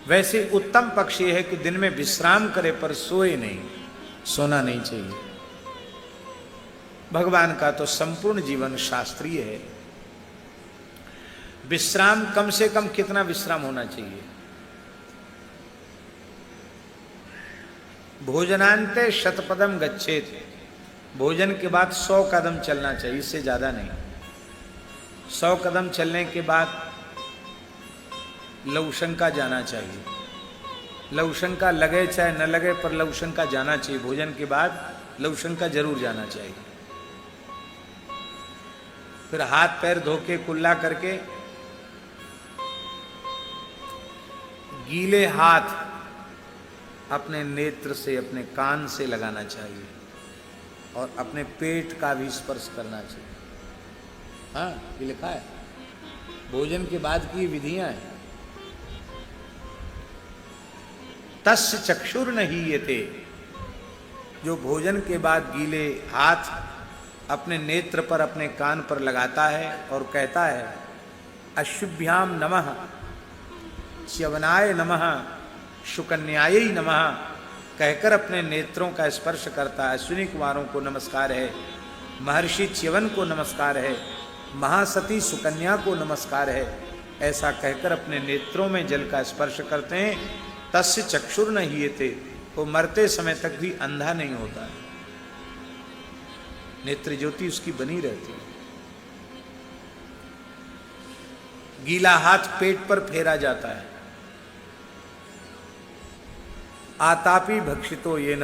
वैसे उत्तम पक्ष यह है कि दिन में विश्राम करे पर सोए नहीं, सोना नहीं चाहिए। भगवान का तो संपूर्ण जीवन शास्त्रीय है। विश्राम कम से कम कितना विश्राम होना चाहिए? भोजनांते शतपदम गच्छेत, भोजन के बाद 100 कदम चलना चाहिए, इससे ज्यादा नहीं। 100 कदम चलने के बाद लवशंका जाना चाहिए। लवशंका लगे चाहे न लगे, पर लवशंका जाना चाहिए। भोजन के बाद लवशंका जरूर जाना चाहिए। फिर हाथ पैर धो के कुल्ला करके गीले हाथ अपने नेत्र से, अपने कान से लगाना चाहिए और अपने पेट का भी स्पर्श करना चाहिए। हाँ, ये लिखा है, भोजन के बाद की विधियां हैं। तस्य चक्षुर नहीं ये थे, जो भोजन के बाद गीले हाथ अपने नेत्र पर, अपने कान पर लगाता है और कहता है अशुभ्याम नमः, च्यवनाय नमः, शुकन्याय नमः, कहकर अपने नेत्रों का स्पर्श करता है। अश्विनी कुमारों को नमस्कार है, महर्षि च्यवन को नमस्कार है, महासती सुकन्या को नमस्कार है, ऐसा कहकर अपने नेत्रों में जल का स्पर्श करते हैं। तस्य चक्षुर न हीयते, वो मरते समय तक भी अंधा नहीं होता है, नेत्र ज्योति उसकी बनी रहती है। गीला हाथ पेट पर फेरा जाता है। आतापि भक्षितो येन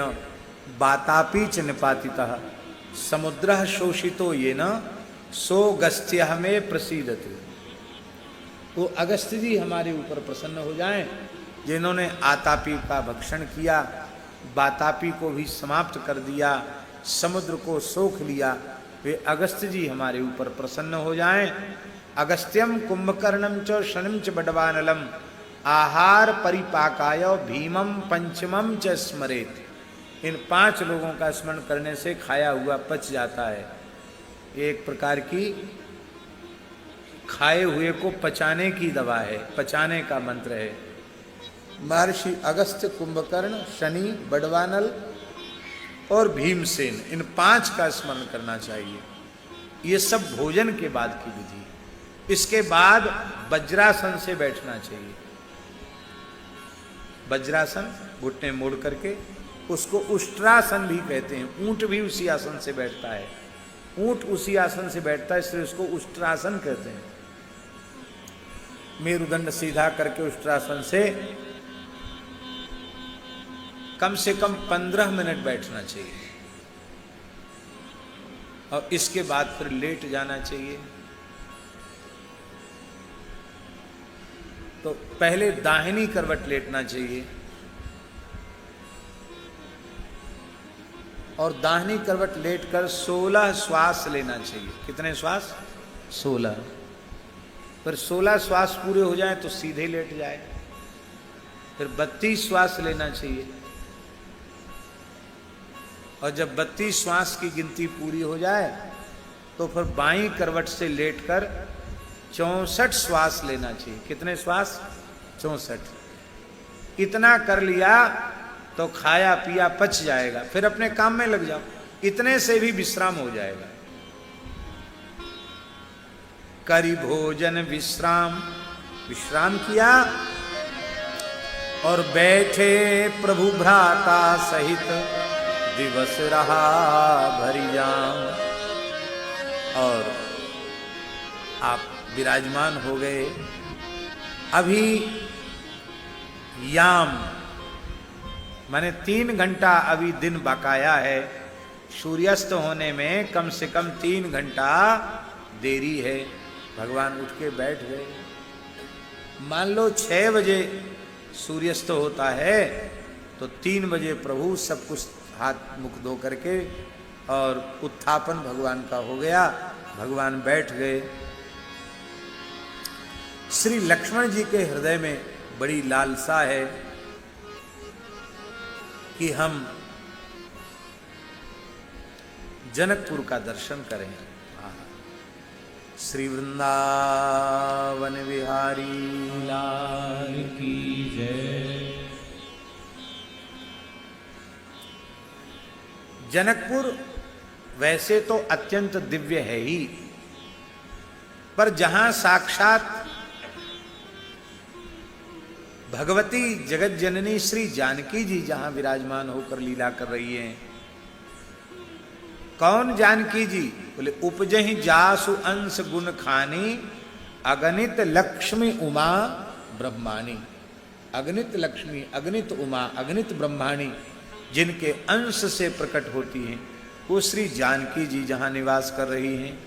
बातापि च निपातितः, समुद्रः शोषितो येन सो गस्त्यः में प्रसीदति। वो अगस्त्य जी हमारे ऊपर प्रसन्न हो जाएं, जिन्होंने आतापी का भक्षण किया, बातापी को भी समाप्त कर दिया, समुद्र को सोख लिया, वे अगस्त्य जी हमारे ऊपर प्रसन्न हो जाएं। अगस्त्यम कुंभकर्णम च शनिम च बडवानलम आहार परिपाकाय भीमम पंचमम च स्मरेत। इन 5 लोगों का स्मरण करने से खाया हुआ पच जाता है। एक प्रकार की खाए हुए को पचाने की दवा है, पचाने का मंत्र है। महर्षि अगस्त्य, कुंभकर्ण, शनि, बडवानल और भीमसेन, इन 5 का स्मरण करना चाहिए। ये सब भोजन के बाद की विधि। इसके बाद वज्रासन से बैठना चाहिए। वज्रासन, घुटने मोड़ करके, उसको उष्ट्रासन भी कहते हैं। ऊंट भी उसी आसन से बैठता है, ऊंट उसी आसन से बैठता है, इसलिए उसको उष्ट्रासन कहते हैं। मेरुदंड सीधा करके उष्ट्रासन से कम से कम 15 मिनट बैठना चाहिए और इसके बाद फिर लेट जाना चाहिए। तो पहले दाहिनी करवट लेटना चाहिए और दाहिनी करवट लेटकर 16 श्वास लेना चाहिए। कितने श्वास? 16। फिर 16 श्वास पूरे हो जाए तो सीधे लेट जाए। फिर 32 श्वास लेना चाहिए और जब 32 श्वास की गिनती पूरी हो जाए तो फिर बाईं करवट से लेटकर 64 श्वास लेना चाहिए। कितने श्वास? 64। इतना कर लिया तो खाया पिया पच जाएगा, फिर अपने काम में लग जाओ। इतने से भी विश्राम हो जाएगा। करी भोजन विश्राम, विश्राम किया और बैठे प्रभु भ्राता सहित, दिवस रहा भरी जाम। और आप विराजमान हो गए। अभी याम माने 3 घंटा अभी दिन बकाया है। सूर्यास्त होने में कम से कम 3 घंटा देरी है। भगवान उठ के बैठ गए। मान लो 6 बजे सूर्यास्त होता है तो 3 बजे प्रभु सब कुछ हाथ मुख धो करके और उत्थापन भगवान का हो गया। भगवान बैठ गए। श्री लक्ष्मण जी के हृदय में बड़ी लालसा है कि हम जनकपुर का दर्शन करें। श्री वृंदावन बिहारी लाल की जय। जनकपुर वैसे तो अत्यंत दिव्य है ही, पर जहां साक्षात भगवती जगत जननी श्री जानकी जी जहां विराजमान होकर लीला कर रही हैं। कौन जानकी जी? बोले उपजहि जासु अंश गुण खानी, अगणित लक्ष्मी उमा ब्रह्माणी। अगणित लक्ष्मी, अगणित उमा, अगणित ब्रह्माणी जिनके अंश से प्रकट होती हैं, वो श्री जानकी जी जहां निवास कर रही हैं।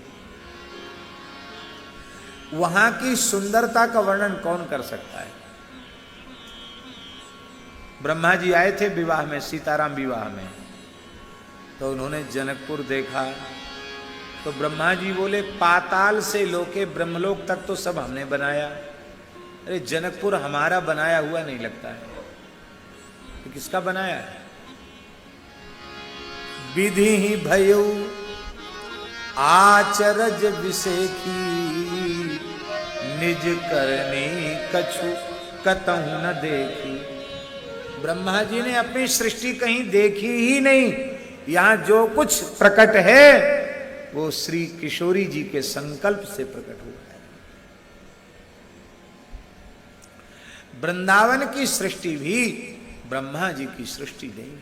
वहां की सुंदरता का वर्णन कौन कर सकता है? ब्रह्मा जी आए थे विवाह में, सीताराम विवाह में, तो उन्होंने जनकपुर देखा तो ब्रह्मा जी बोले पाताल से लोके ब्रह्मलोक तक तो सब हमने बनाया, अरे जनकपुर हमारा बनाया हुआ नहीं लगता है, तो किसका बनाया है? विधि ही भयो आचरज विसेखी, निज करनी कछु कतहु न देखी। ब्रह्मा जी ने अपनी सृष्टि कहीं देखी ही नहीं, यहां जो कुछ प्रकट है वो श्री किशोरी जी के संकल्प से प्रकट हुआ है। वृंदावन की सृष्टि भी ब्रह्मा जी की सृष्टि नहीं।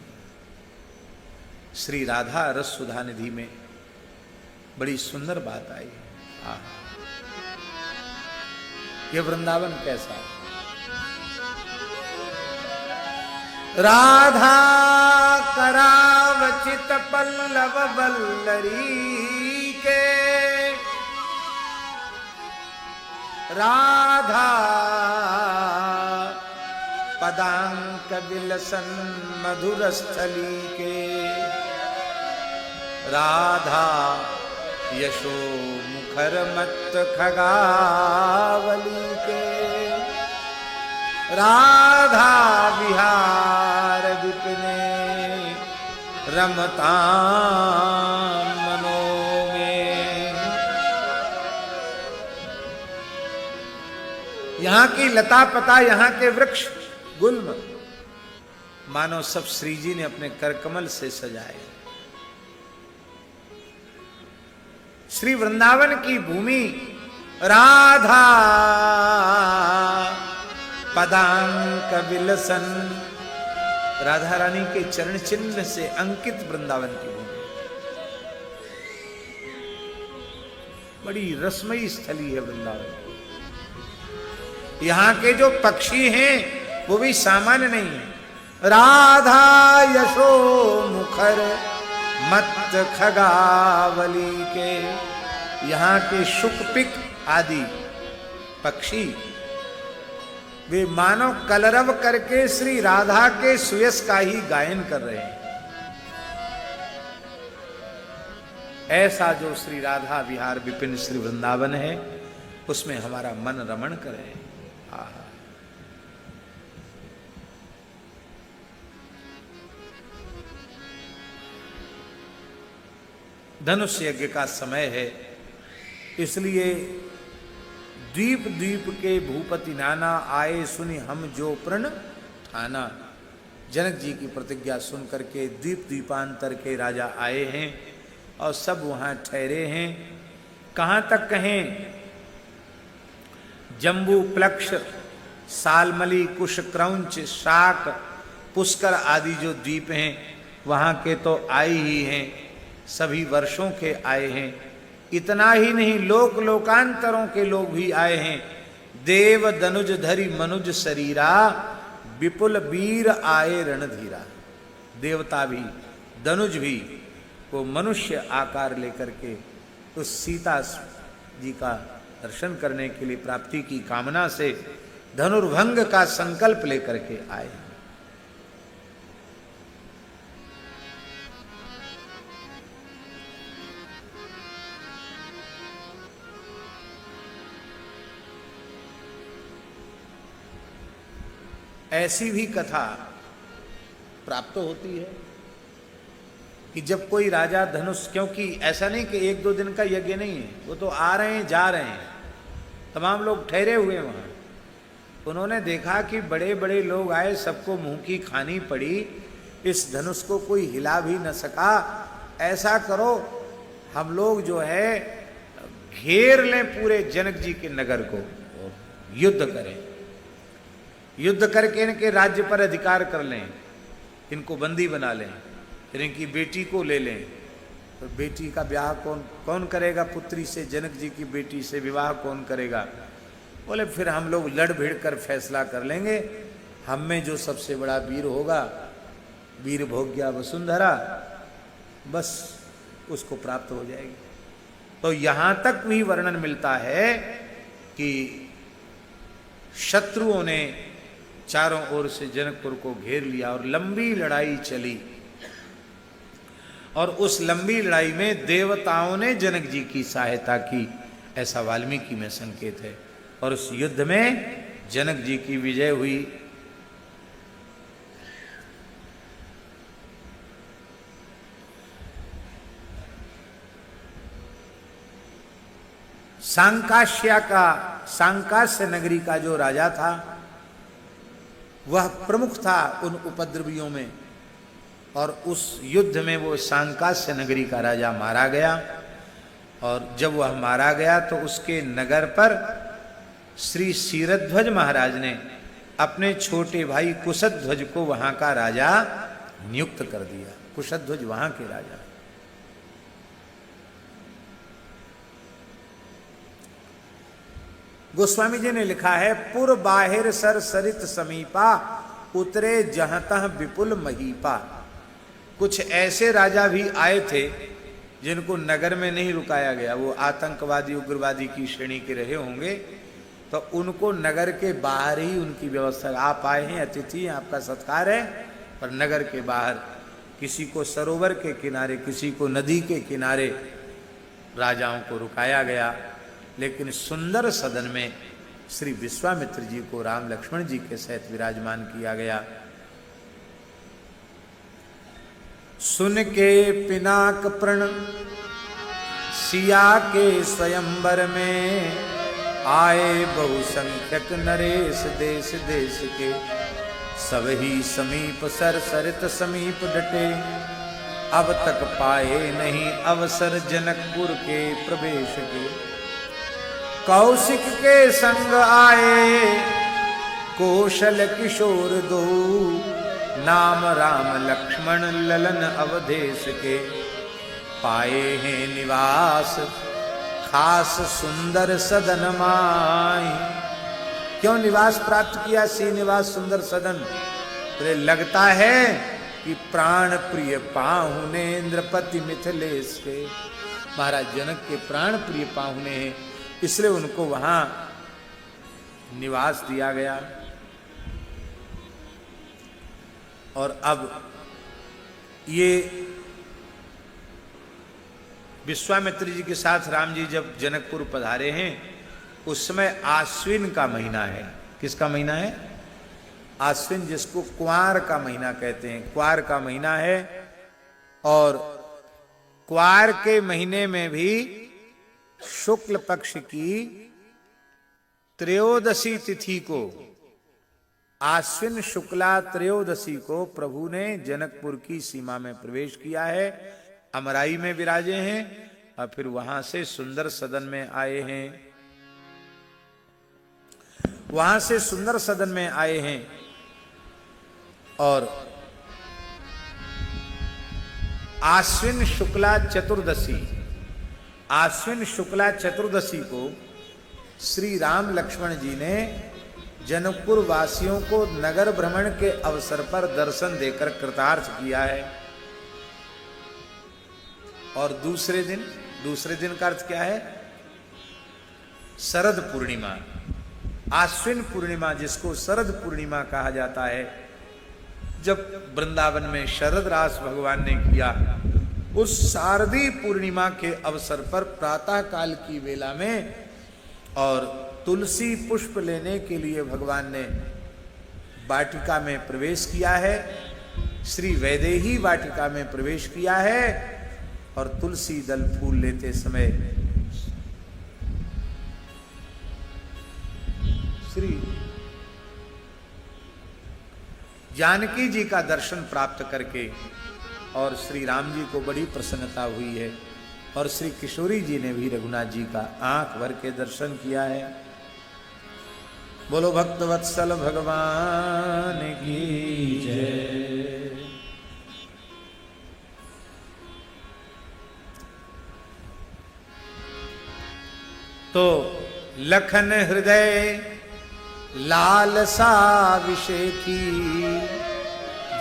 श्री राधा रस सुधा निधि में बड़ी सुंदर बात आई। ये वृंदावन कैसा है? राधा करावचित पल्लव बल्लरी के, राधा पदांक विलसन मधुर स्थली के, राधा यशो मुखर मत खगावली के, राधा विहार विपिने रमता मनो में। यहां की लता पता, यहां के वृक्ष गुल्म मानो सब श्री जी ने अपने करकमल से सजाए। श्री वृंदावन की भूमि राधा पदांक विलसन, राधा रानी के चरण चिन्ह से अंकित वृंदावन की भूमि बड़ी रसमयी स्थली है वृंदावन। यहां के जो पक्षी हैं वो भी सामान्य नहीं है। राधा यशो मुखर मत खगावली के, यहां के शुकपिक आदि पक्षी वे मानव कलरव करके श्री राधा के सुयस का ही गायन कर रहे हैं। ऐसा जो श्री राधा विहार विपिन श्री वृंदावन है, उसमें हमारा मन रमण करे। धनुष यज्ञ का समय है, इसलिए द्वीप द्वीप के भूपति नाना, आए सुनी हम जो प्रण ठाना। जनक जी की प्रतिज्ञा सुन करके द्वीप द्वीपांतर के राजा आए हैं और सब वहां ठहरे हैं। कहां तक कहें? जम्बू, प्लक्ष, सालमली, कुश, क्रौंच, शाक, पुष्कर आदि जो द्वीप हैं वहां के तो आए ही हैं, सभी वर्षों के आए हैं। इतना ही नहीं, लोक लोकांतरों के लोग भी आए हैं। देव दनुज धरि मनुज शरीरा, विपुल वीर आए रणधीरा। देवता भी, दनुज भी, वो मनुष्य आकार लेकर के उस सीता जी का दर्शन करने के लिए प्राप्ति की कामना से धनुर्भंग का संकल्प लेकर के आए। ऐसी भी कथा प्राप्त होती है। कि जब कोई राजा धनुष, क्योंकि ऐसा नहीं कि 1-2 दिन का यज्ञ नहीं है, वो तो आ रहे हैं जा रहे हैं, तमाम लोग ठहरे हुए वहाँ। उन्होंने देखा कि बड़े बड़े लोग आए, सबको मुंह की खानी पड़ी, इस धनुष को कोई हिला भी न सका। ऐसा करो हम लोग जो है घेर लें पूरे जनक जी के नगर को और युद्ध करें, युद्ध करके इनके राज्य पर अधिकार कर लें, इनको बंदी बना लें, फिर इनकी बेटी को ले लें। तो बेटी का ब्याह कौन करेगा? पुत्री से, जनक जी की बेटी से विवाह कौन करेगा? बोले फिर हम लोग लड़ भिड़ कर फैसला कर लेंगे, हम में जो सबसे बड़ा वीर होगा, वीर भोग्या वसुंधरा, बस उसको प्राप्त हो जाएगी। तो यहां तक भी वर्णन मिलता है कि शत्रुओं ने चारों ओर से जनकपुर को घेर लिया और लंबी लड़ाई चली। और उस लंबी लड़ाई में देवताओं ने जनक जी की सहायता की, ऐसा वाल्मीकि में संकेत है। और उस युद्ध में जनक जी की विजय हुई। सांकास्य नगरी का जो राजा था वह प्रमुख था उन उपद्रवियों में, और उस युद्ध में वो सांकास्य नगरी का राजा मारा गया। और जब वह मारा गया तो उसके नगर पर श्री क्षीरध्वज महाराज ने अपने छोटे भाई कुशध्वज को वहां का राजा नियुक्त कर दिया। कुशध्वज वहां के राजा। गोस्वामी जी ने लिखा है, पुर बाहिर सर सरित समीपा, उतरे जहतः विपुल महीपा। कुछ ऐसे राजा भी आए थे जिनको नगर में नहीं रुकाया गया, वो आतंकवादी उग्रवादी की श्रेणी के रहे होंगे, तो उनको नगर के बाहर ही उनकी व्यवस्था। आप आए हैं, अतिथि, आपका सत्कार है, पर नगर के बाहर, किसी को सरोवर के किनारे, किसी को नदी के किनारे राजाओं को रुकाया गया। लेकिन सुंदर सदन में श्री विश्वामित्र जी को राम लक्ष्मण जी के सहित विराजमान किया गया। सुन के पिनाक प्रण सिया के स्वयंवर में, आए बहुसंख्यक नरेश देश देश के, सब ही समीप सर सरित समीप डटे, अब तक पाए नहीं अवसर जनकपुर के प्रवेश के। कौशिक के संग आए कौशल किशोर दो, नाम राम लक्ष्मण ललन अवधेश के, पाए हैं निवास खास सुंदर सदन माई। क्यों निवास प्राप्त किया? श्रीनिवास सुंदर सदन। तो लगता है कि प्राण प्रिय पाहुने इंद्रपति मिथिलेश के, महाराज जनक के प्राण प्रिय पाहुने हैं, इसलिए उनको वहां निवास दिया गया। और अब ये विश्वामित्र जी के साथ राम जी जब जनकपुर पधारे हैं, उस समय आश्विन का महीना है। किसका महीना है? आश्विन, जिसको क्वार का महीना कहते हैं। क्वार का महीना है, और क्वार के महीने में भी शुक्ल पक्ष की त्रयोदशी तिथि को, आश्विन शुक्ला त्रयोदशी को प्रभु ने जनकपुर की सीमा में प्रवेश किया है, अमराई में विराजे हैं, और फिर वहां से सुंदर सदन में आए हैं। वहां से सुंदर सदन में आए हैं और आश्विन शुक्ला चतुर्दशी, आश्विन शुक्ला चतुर्दशी को श्री राम लक्ष्मण जी ने जनकपुर वासियों को नगर भ्रमण के अवसर पर दर्शन देकर कृतार्थ किया है। और दूसरे दिन का अर्थ क्या है? शरद पूर्णिमा, आश्विन पूर्णिमा, जिसको शरद पूर्णिमा कहा जाता है, जब वृंदावन में शरद रास भगवान ने किया, उस शारदीय पूर्णिमा के अवसर पर प्रातः काल की वेला में और तुलसी पुष्प लेने के लिए भगवान ने वाटिका में प्रवेश किया है। श्री वैदेही वाटिका में प्रवेश किया है और तुलसी दल फूल लेते समय श्री जानकी जी का दर्शन प्राप्त करके और श्री राम जी को बड़ी प्रसन्नता हुई है और श्री किशोरी जी ने भी रघुनाथ जी का आंख भर के दर्शन किया है। बोलो भक्त वत्सल भगवान की जय। तो लखन हृदय लालसा विषेखी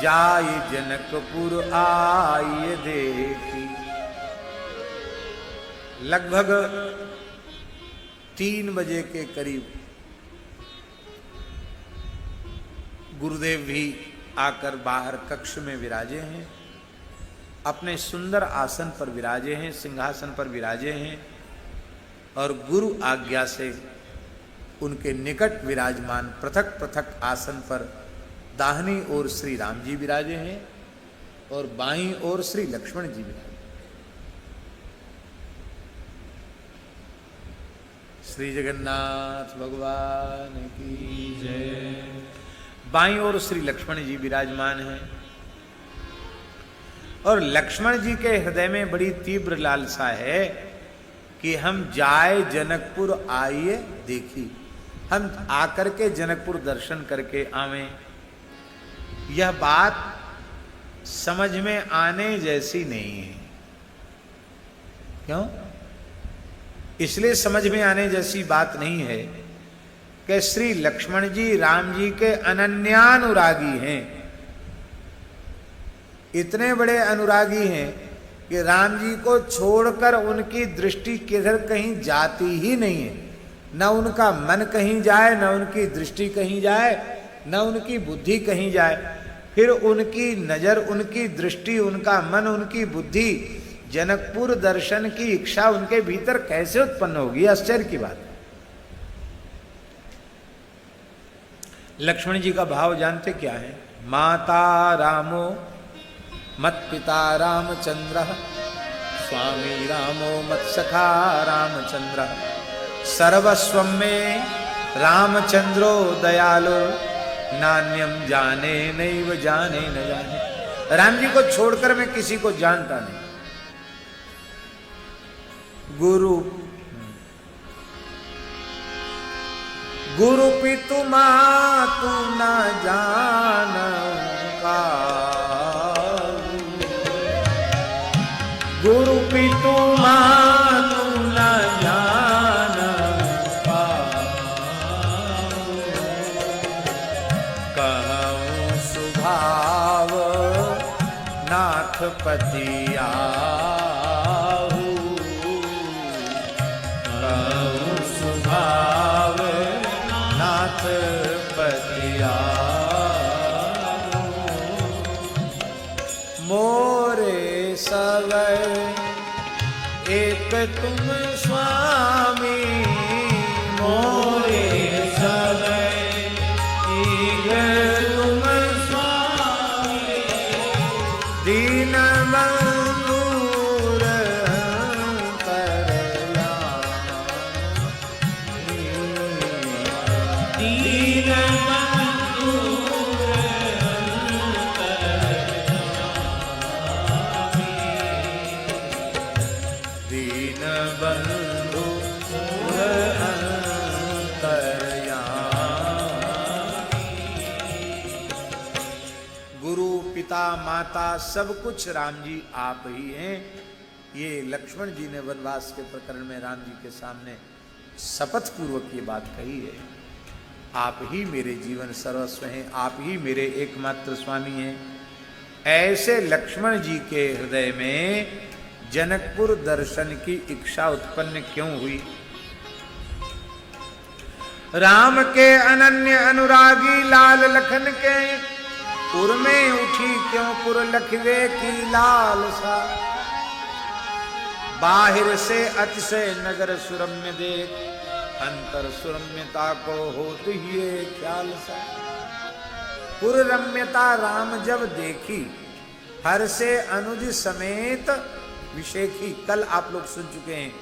जाय जनकपुर आय देखी। लगभग 3 बजे के करीब गुरुदेव भी आकर बाहर कक्ष में विराजे हैं, अपने सुंदर आसन पर विराजे हैं, सिंहासन पर विराजे हैं और गुरु आज्ञा से उनके निकट विराजमान पृथक पृथक आसन पर दाहिनी ओर श्री राम जी विराजे हैं और बाईं ओर श्री लक्ष्मण जी विराजे। श्री जगन्नाथ भगवान की जय। बाईं ओर श्री लक्ष्मण जी विराजमान हैं और लक्ष्मण जी के हृदय में बड़ी तीव्र लालसा है कि हम जाए जनकपुर आइए देखी, हम आकर के जनकपुर दर्शन करके आवें। यह बात समझ में आने जैसी नहीं है। क्यों? इसलिए समझ में आने जैसी बात नहीं है कि श्री लक्ष्मण जी राम जी के अनन्यानुरागी हैं, इतने बड़े अनुरागी हैं कि राम जी को छोड़कर उनकी दृष्टि किधर कहीं जाती ही नहीं है। न उनका मन कहीं जाए, न उनकी दृष्टि कहीं जाए, न उनकी बुद्धि कहीं जाए। फिर उनकी नजर, उनकी दृष्टि, उनका मन, उनकी बुद्धि जनकपुर दर्शन की इच्छा उनके भीतर कैसे उत्पन्न होगी? आश्चर्य की बात है। लक्ष्मण जी का भाव जानते क्या है? माता रामो मत पिता रामचंद्र, स्वामी रामो मत सखा रामचंद्र, सर्वस्व में रामचंद्रो दयालो, नान्यम जाने नैव जाने न जाने। राम जी को छोड़कर मैं किसी को जानता नहीं। गुरु गुरु पितु मातु न जान का, गुरु पितु मातु न जान का, कहूँ सुभाव नाथ पतिया, कहूँ सुभाव नाथ पतिया। मोरे सवै एक तुम स्वामी, मोरे सवै एक तुम स्वामी, दीन बंधुर करया, दीन बंधु गुरु पिता माता सब कुछ राम जी आप ही हैं। ये लक्ष्मण जी ने वनवास के प्रकरण में राम जी के सामने शपथ पूर्वक ये बात कही है। आप ही मेरे जीवन सर्वस्व हैं, आप ही मेरे एकमात्र स्वामी हैं। ऐसे लक्ष्मण जी के हृदय में जनकपुर दर्शन की इच्छा उत्पन्न क्यों हुई? राम के अनन्य अनुरागी लाल लखन के पुर में उठी क्यों पुर लखवे की लालसा। बाहिर से अतिशय नगर सुरम्य देख, अंतर सुरम्यता को होत ही ख्याल सा। पुर रम्यता राम जब देखी हर से अनुज समेत विषेखी। कल आप लोग सुन चुके हैं,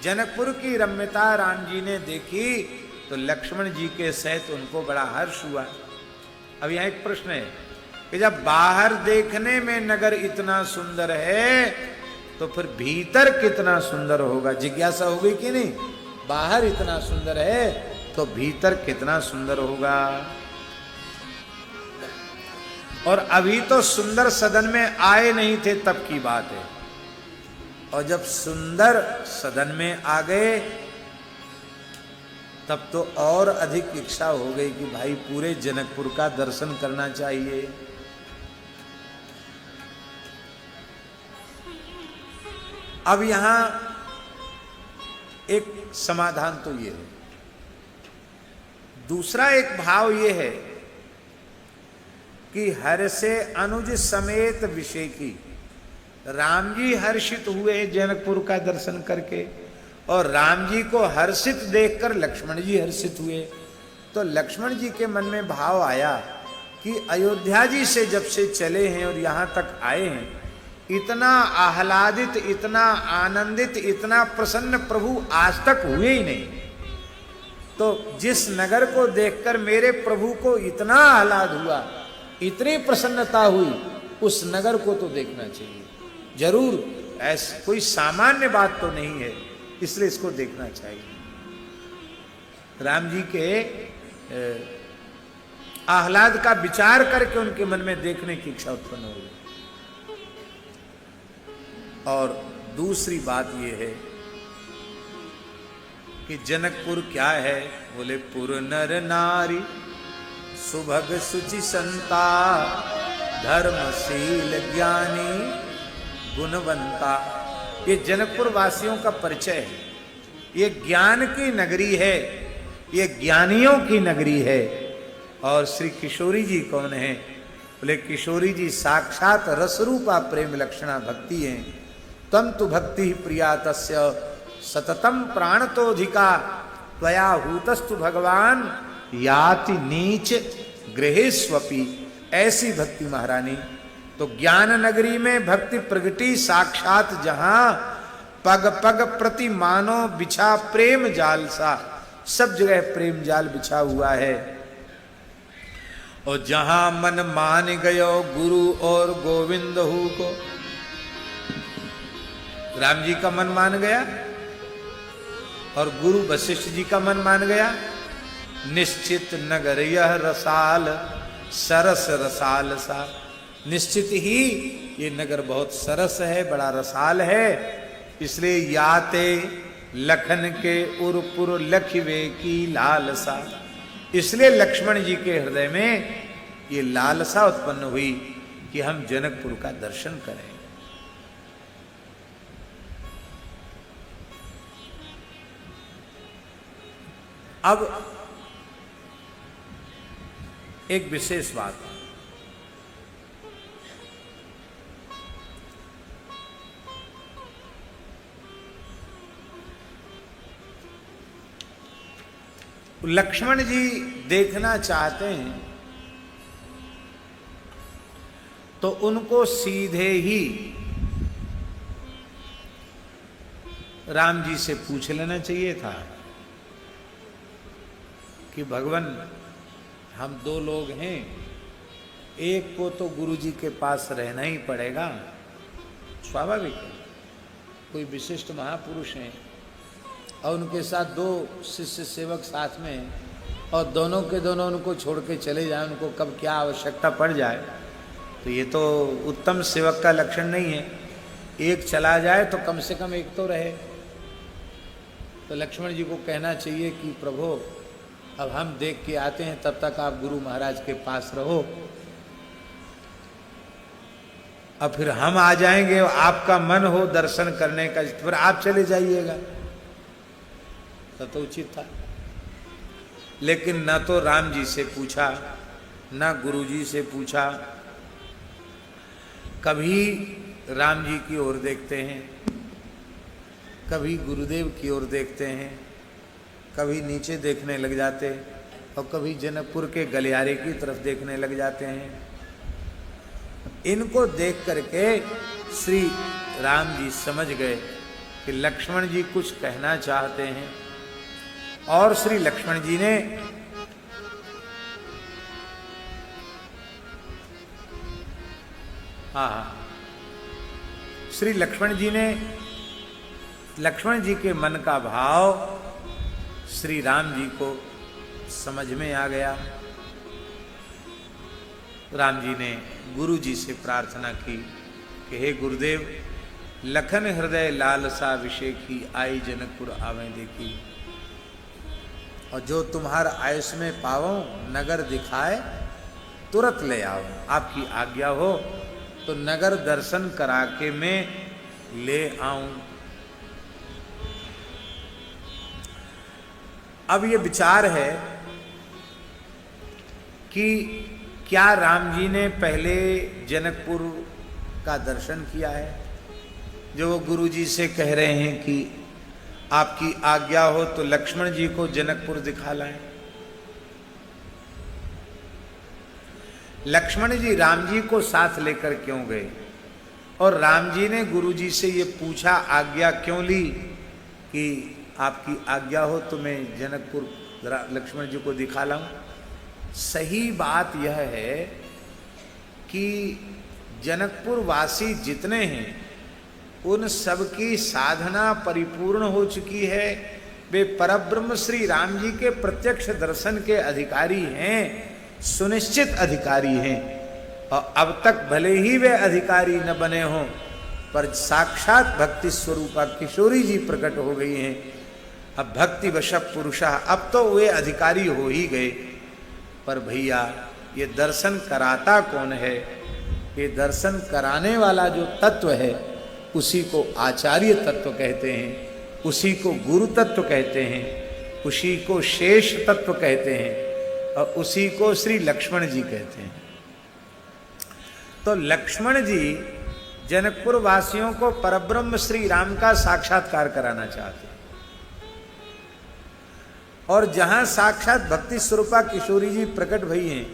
जनकपुर की रम्यता राम जी ने देखी तो लक्ष्मण जी के सहित उनको बड़ा हर्ष हुआ। अब यहाँ एक प्रश्न है कि जब बाहर देखने में नगर इतना सुंदर है तो फिर भीतर कितना सुंदर होगा? जिज्ञासा होगी कि नहीं? बाहर इतना सुंदर है तो भीतर कितना सुंदर होगा? और अभी तो सुंदर सदन में आए नहीं थे तब की बात है, और जब सुंदर सदन में आ गए तब तो और अधिक इच्छा हो गई कि भाई पूरे जनकपुर का दर्शन करना चाहिए। अब यहां एक समाधान तो ये है। दूसरा एक भाव ये है कि हर से अनुज समेत विषेखी। राम जी हर्षित हुए जनकपुर का दर्शन करके, और राम जी को हर्षित देखकर लक्ष्मण जी हर्षित हुए। तो लक्ष्मण जी के मन में भाव आया कि अयोध्या जी से जब से चले हैं और यहां तक आए हैं, इतना आह्लादित, इतना आनंदित, इतना प्रसन्न प्रभु आज तक हुए ही नहीं। तो जिस नगर को देखकर मेरे प्रभु को इतना आह्लाद हुआ, इतनी प्रसन्नता हुई, उस नगर को तो देखना चाहिए जरूर। ऐसी कोई सामान्य बात तो नहीं है, इसलिए इसको देखना चाहिए। राम जी के आह्लाद का विचार करके उनके मन में देखने की इच्छा उत्पन्न हो गई। और दूसरी बात यह है कि जनकपुर क्या है? बोले पुर नर नारी सुभग सुचि संता, धर्मशील ज्ञानी गुणवंता। ये जनकपुर वासियों का परिचय है। ये ज्ञान की नगरी है, ये ज्ञानियों की नगरी है। और श्री किशोरी जी कौन है? बोले किशोरी जी साक्षात रसरूपा प्रेम लक्षणा भक्ति हैं। तम तु भक्ति प्रिया तस्य सततम प्राणतोधिका, त्वया हूतस्तु भगवान याति नीच गृहेष्वपि। ऐसी भक्ति महारानी। तो ज्ञान नगरी में भक्ति प्रगति साक्षात, जहां पग पग प्रति मानो बिछा प्रेम जाल सा। सब जगह प्रेम जाल बिछा हुआ है। और जहां मन मान गयो गुरु और गोविंद हु को। राम जी का मन मान गया और गुरु वशिष्ठ जी का मन मान गया। निश्चित नगर यह रसाल, सरस रसाल सा। निश्चित ही ये नगर बहुत सरस है, बड़ा रसाल है। इसलिए याते लखन के उरपुर लखिवे की लालसा। इसलिए लक्ष्मण जी के हृदय में ये लालसा उत्पन्न हुई कि हम जनकपुर का दर्शन करें। अब एक विशेष बात, लक्ष्मण जी देखना चाहते हैं तो उनको सीधे ही राम जी से पूछ लेना चाहिए था कि भगवान हम दो लोग हैं, एक को तो गुरु जी के पास रहना ही पड़ेगा, स्वाभाविक है। कोई विशिष्ट महापुरुष हैं और उनके साथ दो शिष्य सेवक साथ में हैं और दोनों के दोनों उनको छोड़ के चले जाएं, उनको कब क्या आवश्यकता पड़ जाए, तो ये तो उत्तम सेवक का लक्षण नहीं है। एक चला जाए तो कम से कम एक तो रहे। तो लक्ष्मण जी को कहना चाहिए कि प्रभु अब हम देख के आते हैं, तब तक आप गुरु महाराज के पास रहो, अब फिर हम आ जाएंगे, आपका मन हो दर्शन करने का फिर आप चले जाइएगा, तो उचित था। लेकिन न तो राम जी से पूछा, न गुरु जी से पूछा। कभी राम जी की ओर देखते हैं, कभी गुरुदेव की ओर देखते हैं, कभी नीचे देखने लग जाते और कभी जनकपुर के गलियारे की तरफ देखने लग जाते हैं। इनको देख करके श्री राम जी समझ गए कि लक्ष्मण जी कुछ कहना चाहते हैं, और श्री लक्ष्मण जी ने श्री लक्ष्मण जी के मन का भाव श्री राम जी को समझ में आ गया। राम जी ने गुरु जी से प्रार्थना की कि हे गुरुदेव, लखन हृदय लालसा विषय की, आई जनकपुर आवे देखी, और जो तुम्हार आयुष में पावो नगर दिखाए तुरंत ले आओ। आपकी आज्ञा हो तो नगर दर्शन करा के मैं ले आऊं। अब ये विचार है कि क्या राम जी ने पहले जनकपुर का दर्शन किया है, जो वो गुरु जी से कह रहे हैं कि आपकी आज्ञा हो तो लक्ष्मण जी को जनकपुर दिखा लाएं। लक्ष्मण जी राम जी को साथ लेकर क्यों गए, और राम जी ने गुरु जी से ये पूछा, आज्ञा क्यों ली कि आपकी आज्ञा हो तो मैं जनकपुर लक्ष्मण जी को दिखा लाऊं। सही बात यह है कि जनकपुर वासी जितने हैं उन सबकी साधना परिपूर्ण हो चुकी है। वे परब्रह्म श्री राम जी के प्रत्यक्ष दर्शन के अधिकारी हैं, सुनिश्चित अधिकारी हैं। और अब तक भले ही वे अधिकारी न बने हों, पर साक्षात भक्ति स्वरूपा किशोरी जी प्रकट हो गई हैं। अब भक्ति वश पुरुषा, अब तो वे अधिकारी हो ही गए। पर भैया ये दर्शन कराता कौन है? ये दर्शन कराने वाला जो तत्व है उसी को आचार्य तत्व कहते हैं, उसी को गुरु तत्व कहते हैं, उसी को शेष तत्व कहते हैं, और उसी को श्री लक्ष्मण जी कहते हैं। तो लक्ष्मण जी जनकपुर वासियों को परब्रह्म श्री राम का साक्षात्कार कराना चाहते हैं, और जहां साक्षात भक्ति स्वरूपा किशोरी जी प्रकट भई हैं,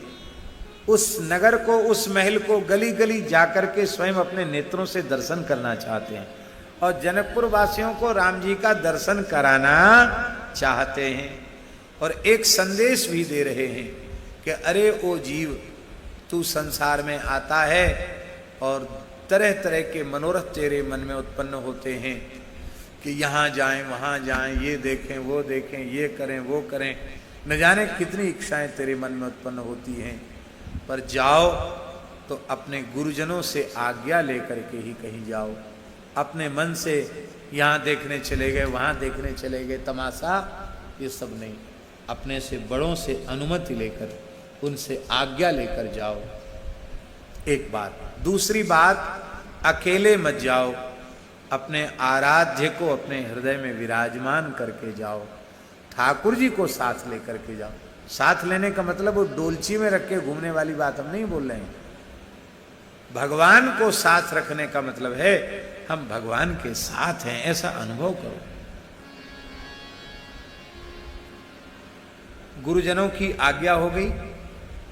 उस नगर को, उस महल को गली गली जाकर के स्वयं अपने नेत्रों से दर्शन करना चाहते हैं, और जनकपुर वासियों को राम जी का दर्शन कराना चाहते हैं। और एक संदेश भी दे रहे हैं कि अरे ओ जीव, तू संसार में आता है और तरह तरह के मनोरथ तेरे मन में उत्पन्न होते हैं कि यहाँ जाएं, वहाँ जाएं, ये देखें, वो देखें, ये करें, वो करें, न जाने कितनी इच्छाएं तेरे मन में उत्पन्न होती हैं। पर जाओ तो अपने गुरुजनों से आज्ञा लेकर के ही कहीं जाओ। अपने मन से यहाँ देखने चले गए, वहाँ देखने चले गए, तमाशा, ये सब नहीं। अपने से बड़ों से अनुमति लेकर, उनसे आज्ञा लेकर जाओ। एक बात। दूसरी बात, अकेले मत जाओ, अपने आराध्य को अपने हृदय में विराजमान करके जाओ। ठाकुर जी को साथ लेकर के जाओ। साथ लेने का मतलब वो डोलची में रख के घूमने वाली बात हम नहीं बोल रहे हैं। भगवान को साथ रखने का मतलब है हम भगवान के साथ हैं, ऐसा अनुभव करो। गुरुजनों की आज्ञा हो गई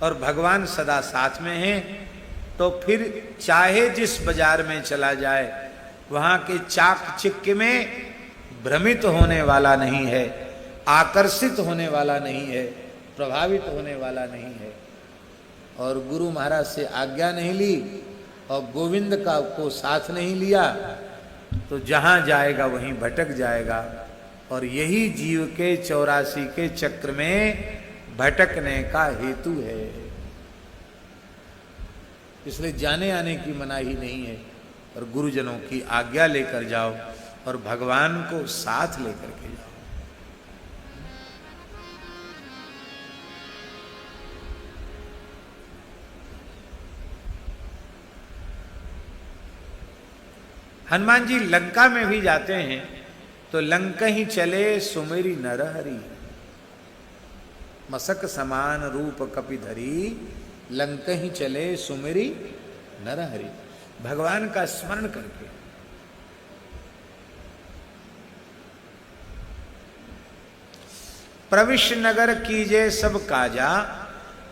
और भगवान सदा साथ में हैं, तो फिर चाहे जिस बाजार में चला जाए, वहां के चाक चिक्के में भ्रमित होने वाला नहीं है, आकर्षित होने वाला नहीं है, प्रभावित होने वाला नहीं है। और गुरु महाराज से आज्ञा नहीं ली और गोविंद का को साथ नहीं लिया, तो जहां जाएगा वहीं भटक जाएगा। और यही जीव के 84 के चक्र में भटकने का हेतु है। इसलिए जाने आने की मनाही नहीं है, और गुरुजनों की आज्ञा लेकर जाओ और भगवान को साथ लेकर के जाओ। हनुमान जी लंका में भी जाते हैं तो लंका ही चले सुमेरी नरहरि, मसक समान रूप कपिधरी, लंका ही चले सुमेरी नरहरि। भगवान का स्मरण करके प्रविश्य नगर कीजे सब काजा,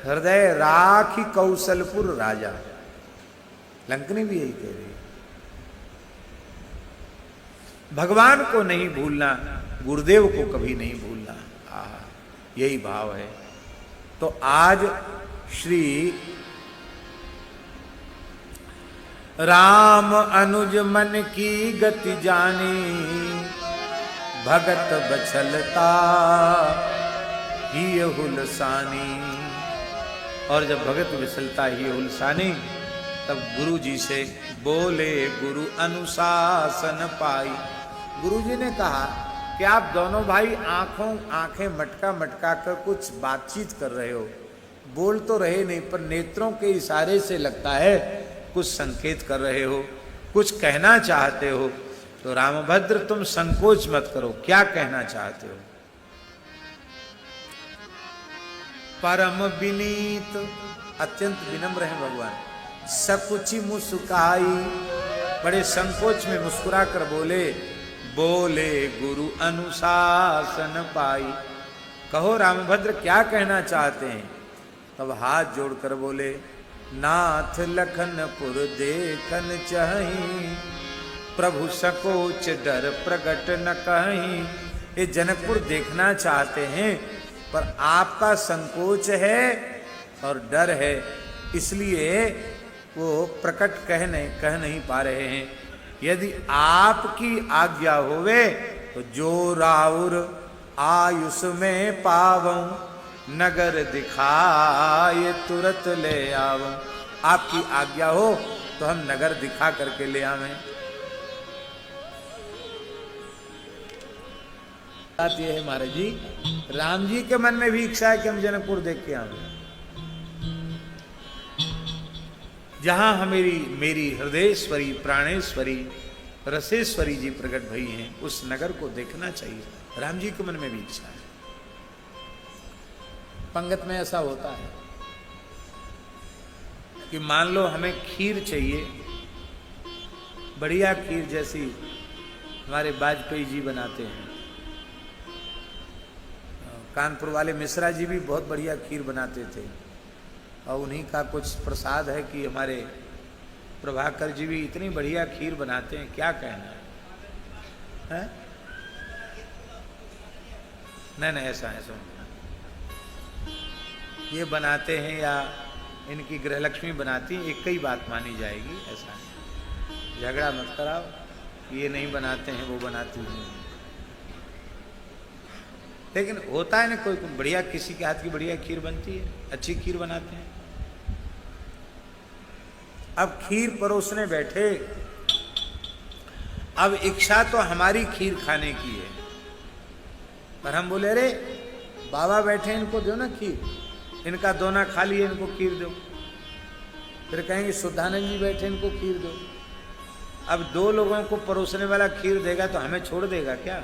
हृदय राखी कौशलपुर राजा। लंकनी भी यही कह रही है। भगवान को नहीं भूलना, गुरुदेव को कभी नहीं भूलना, यही भाव है। तो आज श्री राम अनुज मन की गति जानी, भगत बछलता ही हुलसानी। और जब भगत विचलता ही हुलसानी, तब गुरु जी से बोले गुरु अनुशासन पाई। गुरु जी ने कहा कि आप दोनों भाई आंखें मटका मटका कर कुछ बातचीत कर रहे हो, बोल तो रहे नहीं, पर नेत्रों के इशारे से लगता है कुछ संकेत कर रहे हो, कुछ कहना चाहते हो। तो रामभद्र तुम संकोच मत करो, क्या कहना चाहते हो? परम विनीत, अत्यंत विनम्र है भगवान। सकुची मुस्काई, बड़े संकोच में मुस्कुरा कर बोले, बोले गुरु अनुशासन पाई। कहो रामभद्र क्या कहना चाहते हैं? तब हाथ जोड़कर बोले, नाथ लखनपुर देखन चाही, प्रभु सकोच डर प्रगट न कहीं। ये जनकपुर देखना चाहते हैं, पर आपका संकोच है और डर है, इसलिए वो प्रकट कह नहीं पा रहे हैं। यदि आपकी आज्ञा होवे तो जो राउर आयुष में पावं, नगर दिखाए तुरंत ले आवं। आपकी आज्ञा हो तो हम नगर दिखा करके ले आवें। बात यह है महाराज जी, राम जी के मन में भी इच्छा है कि हम जनकपुर देख के आवें। जहां हमेरी मेरी हृदयेश्वरी, प्राणेश्वरी, रसेश्वरी जी प्रकट भई हैं, उस नगर को देखना चाहिए। राम जी के मन में भी इच्छा है। पंगत में ऐसा होता है कि मान लो हमें खीर चाहिए, बढ़िया खीर जैसी हमारे वाजपेयी जी बनाते हैं। कानपुर वाले मिश्रा जी भी बहुत बढ़िया खीर बनाते थे, और उन्हीं का कुछ प्रसाद है कि हमारे प्रभाकर जी भी इतनी बढ़िया खीर बनाते हैं, क्या कहना है? नहीं ऐसा ये बनाते हैं या इनकी गृहलक्ष्मी बनाती है, एक ही बात मानी जाएगी। ऐसा है, झगड़ा मत कराओ, ये नहीं बनाते हैं वो बनाती हैं। लेकिन होता है ना, कोई बढ़िया किसी के हाथ की बढ़िया खीर बनती है, अच्छी खीर बनाते हैं। अब खीर परोसने बैठे, अब इच्छा तो हमारी खीर खाने की है, पर हम बोले अरे बाबा बैठे, इनको दो ना खीर, इनका दोना खा लिए, इनको खीर दो। फिर कहेंगे शुद्धानंद जी बैठे, इनको खीर दो। अब दो लोगों को परोसने वाला खीर देगा तो हमें छोड़ देगा क्या?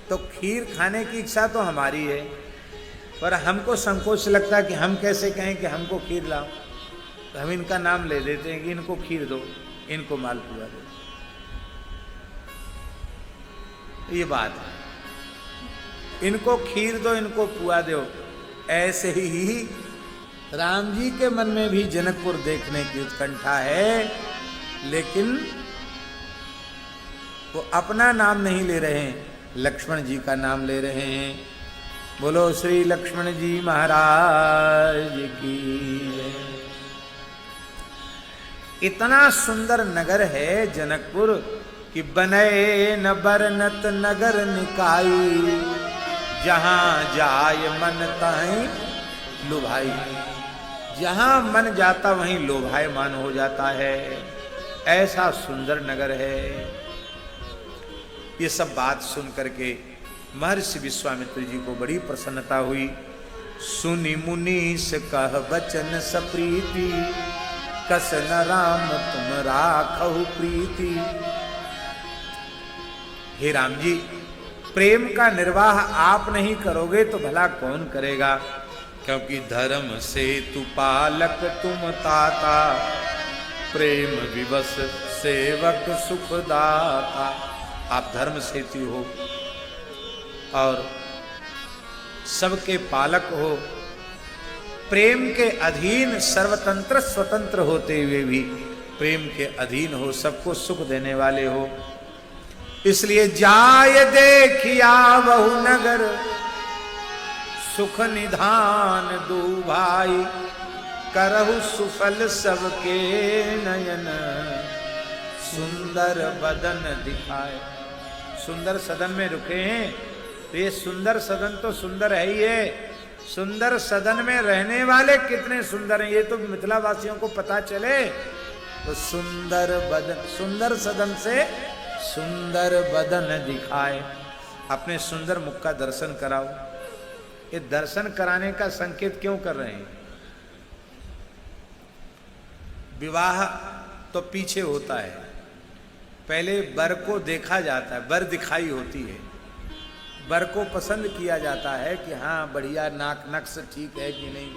तो खीर खाने की इच्छा तो हमारी है, पर हमको संकोच लगता है कि हम कैसे कहें कि हमको खीर लाओ। तो हम इनका नाम ले देते हैं कि इनको खीर दो, इनको मालपुआ दो। ये बात है, इनको खीर दो, इनको पुआ दो। ऐसे ही राम जी के मन में भी जनकपुर देखने की उत्कंठा है, लेकिन वो अपना नाम नहीं ले रहे हैं, लक्ष्मण जी का नाम ले रहे हैं। बोलो श्री लक्ष्मण जी महाराज की। इतना सुंदर नगर है जनकपुर कि बने न बरनत नगर निकाई, जहां जाय मन ताई लुभाई। जहां मन जाता वहीं लोभायमान हो जाता है, ऐसा सुंदर नगर है। ये सब बात सुन करके महर्षि विश्वामित्र जी को बड़ी प्रसन्नता हुई। सुनि मुनीस कह बचन सप्रीति, कस न राम तुम राखहु प्रीति। हे राम जी, प्रेम का निर्वाह आप नहीं करोगे तो भला कौन करेगा? क्योंकि धर्म से तु पालक तुम ताता, प्रेम विवश सेवक सुखदाता। आप धर्म सेतु हो और सबके पालक हो, प्रेम के अधीन सर्वतंत्र स्वतंत्र होते हुए भी प्रेम के अधीन हो, सबको सुख देने वाले हो। इसलिए जाय देखिया बहु नगर, सुख निधान दू भाई, करहु सुफल सबके नयन, सुंदर बदन दिखाए। सुंदर सदन में रुके हैं तो ये सुंदर सदन तो सुंदर है ही है, सुंदर सदन में रहने वाले कितने सुंदर हैं ये तो मिथिला वासियों को पता चले। तो सुंदर बदन, सुंदर सदन से सुंदर बदन दिखाए, अपने सुंदर मुख का दर्शन कराओ। ये दर्शन कराने का संकेत क्यों कर रहे हैं? विवाह तो पीछे होता है, पहले वर को देखा जाता है, वर दिखाई होती है, वर को पसंद किया जाता है कि हाँ बढ़िया नाक नक्श ठीक है कि नहीं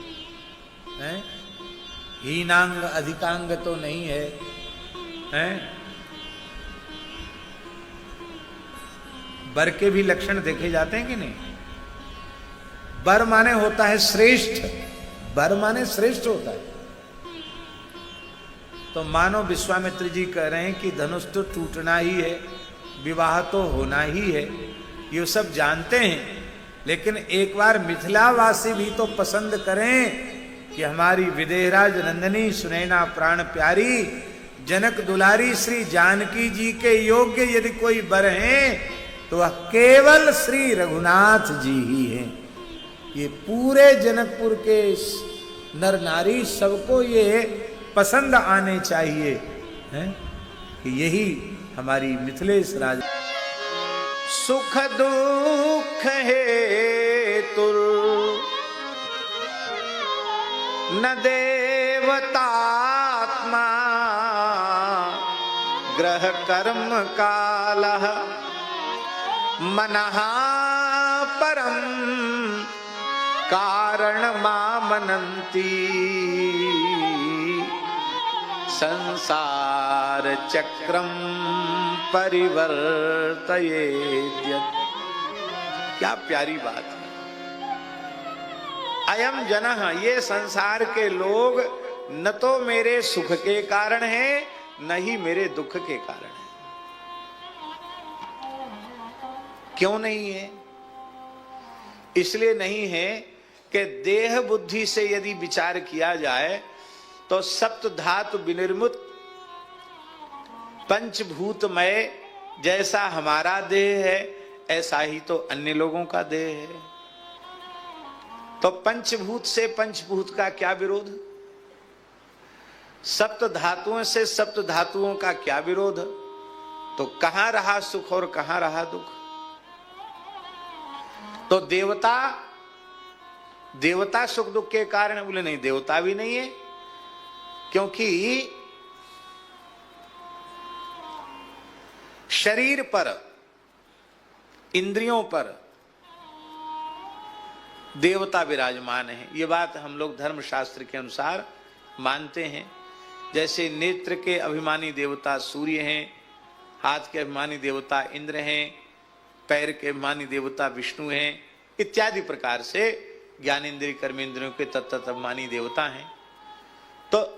है, हीनांग अधिकांग तो नहीं है, हैं? वर के भी लक्षण देखे जाते हैं कि नहीं? वर माने होता है श्रेष्ठ, वर माने श्रेष्ठ होता है। तो मानो विश्वामित्र जी कह रहे हैं कि धनुष तो टूटना ही है, विवाह तो होना ही है, ये सब जानते हैं, लेकिन एक बार मिथिलावासी भी तो पसंद करें कि हमारी विदेहराज नंदनी सुनैना प्राण प्यारी जनक दुलारी श्री जानकी जी के योग्य यदि कोई वर हैं तो वह केवल श्री रघुनाथ जी ही हैं। ये पूरे जनकपुर के नर नारी सबको ये पसंद आने चाहिए हैं कि यही हमारी मिथिलेश राज। सुख दुख हेतु न देवतात्मा, ग्रह कर्म कालः मनः परम कारण मामनन्ति, संसार चक्रम परिवर्तयेद्यत्। क्या प्यारी बात है। अयम जनः, ये संसार के लोग न तो मेरे सुख के कारण हैं न ही मेरे दुख के कारण हैं। क्यों नहीं है? इसलिए नहीं है कि देह बुद्धि से यदि विचार किया जाए तो सप्त धातु विनिर्मुत पंचभूतमय जैसा हमारा देह है ऐसा ही तो अन्य लोगों का देह है। तो पंचभूत से पंचभूत का क्या विरोध, सप्त धातुओं से सप्त धातुओं का क्या विरोध? तो कहां रहा सुख और कहां रहा दुख? तो देवता सुख दुख के कारण, बोले नहीं देवता भी नहीं है, क्योंकि शरीर पर इंद्रियों पर देवता विराजमान है। ये बात हम लोग धर्मशास्त्र के अनुसार मानते हैं। जैसे नेत्र के अभिमानी देवता सूर्य हैं, हाथ के अभिमानी देवता इंद्र हैं, पैर के अभिमानी देवता विष्णु हैं, इत्यादि प्रकार से ज्ञानेन्द्रिय कर्मेंद्रियों के तत्त अभिमानी देवता हैं। तो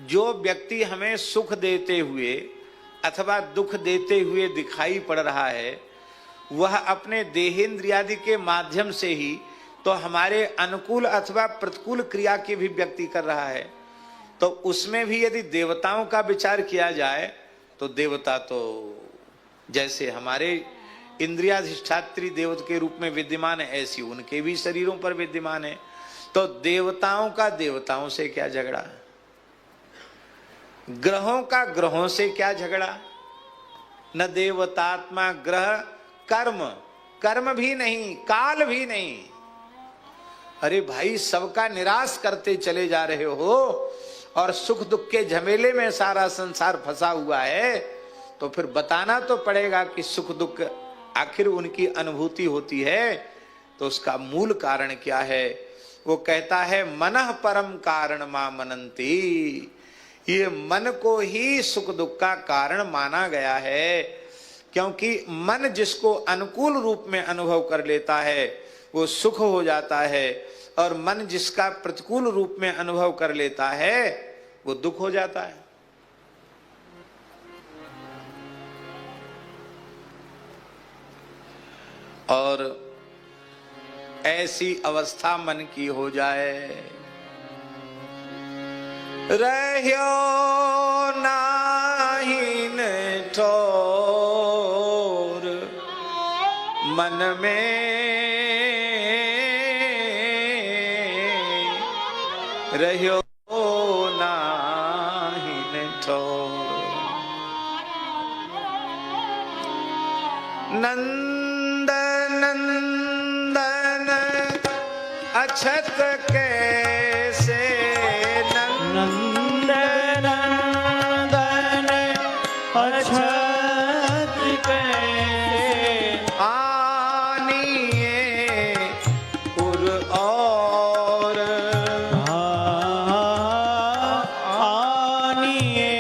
जो व्यक्ति हमें सुख देते हुए अथवा दुख देते हुए दिखाई पड़ रहा है वह अपने देहेंद्रियादि के माध्यम से ही तो हमारे अनुकूल अथवा प्रतिकूल क्रिया की भी व्यक्ति कर रहा है। तो उसमें भी यदि देवताओं का विचार किया जाए तो देवता तो जैसे हमारे इंद्रियाधिष्ठात्री देवता के रूप में विद्यमान है ऐसी उनके भी शरीरों पर विद्यमान है। तो देवताओं का देवताओं से क्या झगड़ा, ग्रहों का ग्रहों से क्या झगड़ा? न देवतात्मा ग्रह कर्म, कर्म भी नहीं काल भी नहीं। अरे भाई सबका निराश करते चले जा रहे हो और सुख दुख के झमेले में सारा संसार फंसा हुआ है, तो फिर बताना तो पड़ेगा कि सुख दुख आखिर उनकी अनुभूति होती है तो उसका मूल कारण क्या है? वो कहता है मनः परम कारण मा मनन्ति। ये मन को ही सुख दुख का कारण माना गया है, क्योंकि मन जिसको अनुकूल रूप में अनुभव कर लेता है वो सुख हो जाता है और मन जिसका प्रतिकूल रूप में अनुभव कर लेता है वो दुख हो जाता है। और ऐसी अवस्था मन की हो जाए, रह्यो नाहिन ठोर मन में, रह्यो नाहिन ठोर। नंद नंदन अछत कैसे, नंद नंदन अछत कैसे, आनिए उर और, आनिए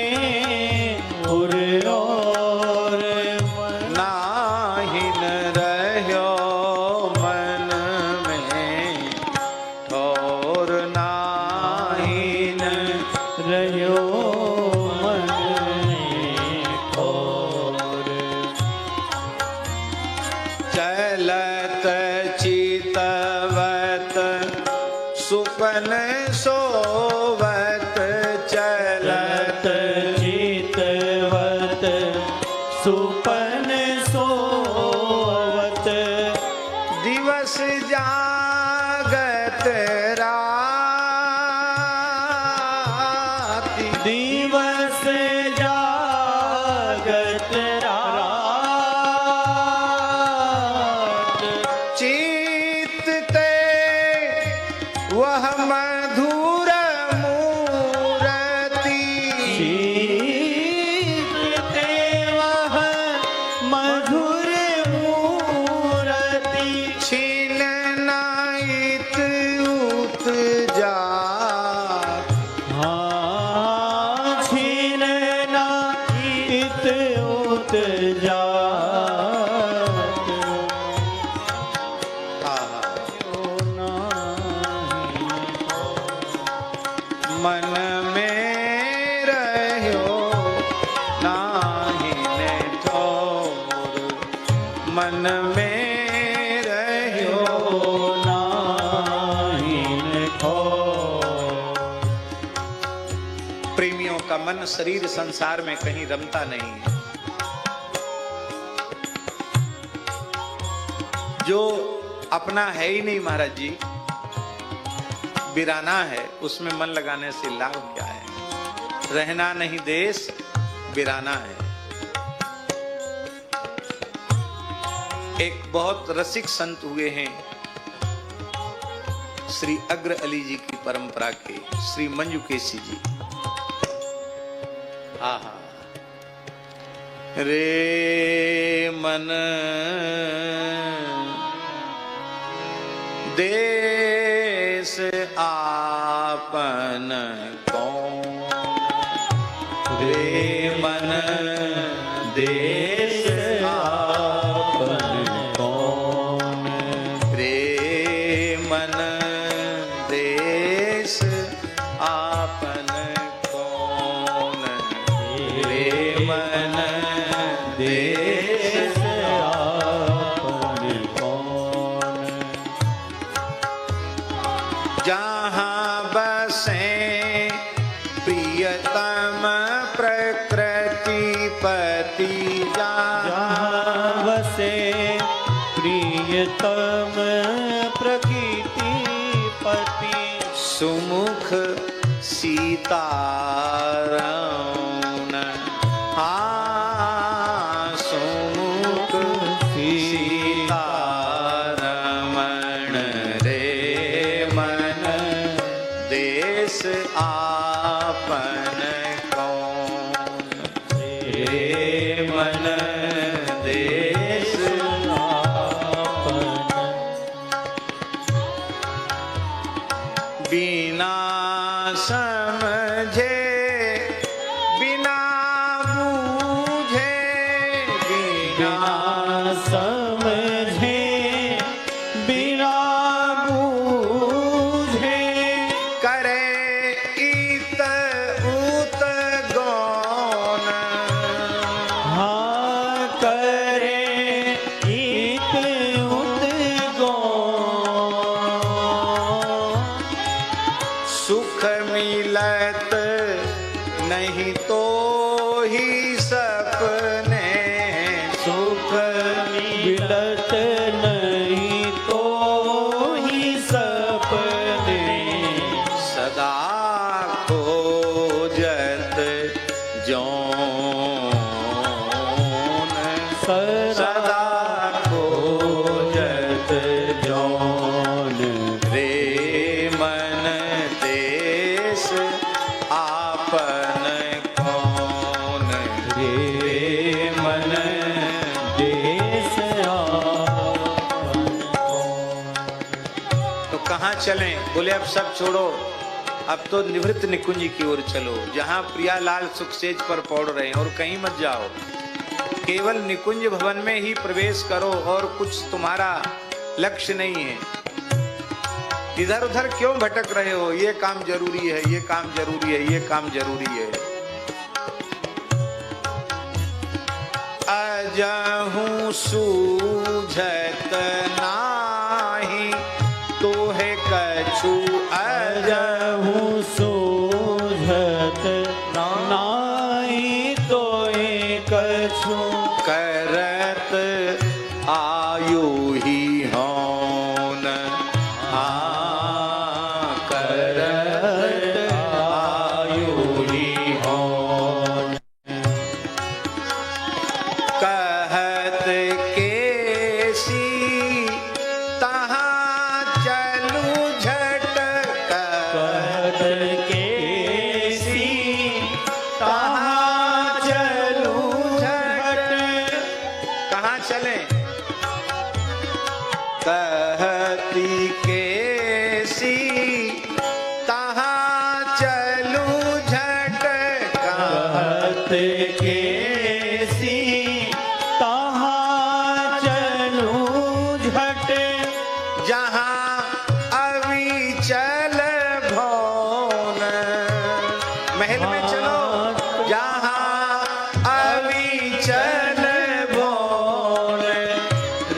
उर और, नाहिन रह्यो मन में ठोर, नाहिन रह्यो मन में ठोर। चलत चितवत सुपन सोवत, चलत चितवत सुपन सोवत, दिवस जागत राति, दिवस जागत रात, चित्त ते वह मधुर मूरति, शीतते वह मधुर मूरति, छीन नाइत उत जात, हाँ छीन नाइत उत जात, मन में रह्यो नाहिन ठोर, मन में रह्यो नाहिन ठोर। प्रेमियों का मन शरीर संसार में कहीं रमता नहीं है। जो अपना है ही नहीं महाराज जी, बिराना है, उसमें मन लगाने से लाभ क्या है? रहना नहीं देश, बिराना है। एक बहुत रसिक संत हुए हैं, श्री अग्र अली जी की परंपरा के श्री मंजुकेशी जी। आहा, रे मन देश आपन कौन, रे मन देश आपन कौन, रे मन देश आपन कौन, रे मन देश आपन कौन, जहाँ बसे प्रियतम प्रकृति पति, जहाँ बसे प्रियतम प्रकृति पति, सुमुख सीतारमण, हाँ सुमुख सीतारमण, रे मन देश आपन कौन, रे मन देश आपन, बिना समझे बिना बूझे, बिना समझे बिना बूझे, करे इत ऊत गौन। हाँ करे इत उत गौन। सुख मिलत नहीं तो ही सपने, सुख मिलत नहीं तो ही सपने। सदा खोजत जौन, सदा खोजत जौन। रे मन देश आपन कौन। रे मन देश आपन कौन। तो कहाँ चलें? बोले अब सब छोड़ो, अब तो निवृत्त निकुंज की ओर चलो, जहाँ प्रियालाल सुखसेज पर पौड़ रहे हैं, और कहीं मत जाओ। केवल निकुंज भवन में ही प्रवेश करो, और कुछ तुम्हारा लक्ष्य नहीं है। इधर उधर क्यों भटक रहे हो? ये काम जरूरी है, ये काम जरूरी है, ये काम जरूरी है। अजहूं सूझत नाही तोहे कछु, अजहूं सूझत नाहि तोहि कछु। करत आयु ही हौन। करत आयु ही हौन। कहत केसी तहाँ चलू झट। कहत केसी तहाँ चलू झट। कहाँ चले? कहती केसी तहाँ चलू झट। कहत केसी तहाँ चलू झट। जहाँ अविचल भौन। महल में चलो, जहाँ अविचल भौन।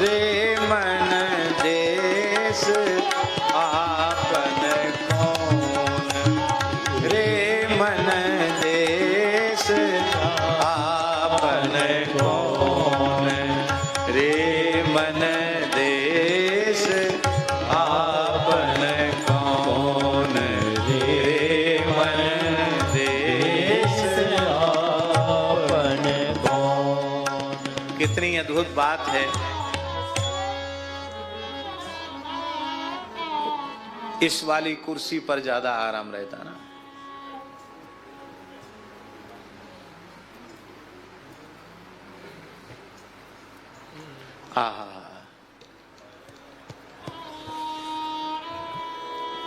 रे मन देश आपन कौन। रे मन देश आपन कौन। रे मन देश आपन कौन। रे मन देश आपन कौन। कितनी अद्भुत बात है। इस वाली कुर्सी पर ज्यादा आराम रहता ना। आहा,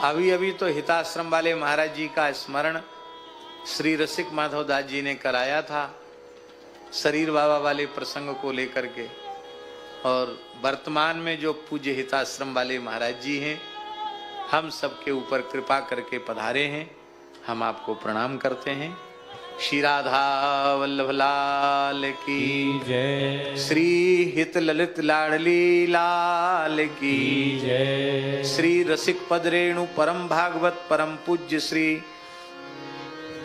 अभी अभी तो हिताश्रम वाले महाराज जी का स्मरण श्री रसिक माधव दास जी ने कराया था, शरीर बाबा वाले प्रसंग को लेकर के। और वर्तमान में जो पूज्य हिताश्रम वाले महाराज जी हैं, हम सबके ऊपर कृपा करके पधारे हैं, हम आपको प्रणाम करते हैं। श्री राधा वल्लभ लाल की जय। श्री हित ललित लाडली लाल की जय। श्री रसिक पद रेणु परम भागवत परम पूज्य श्री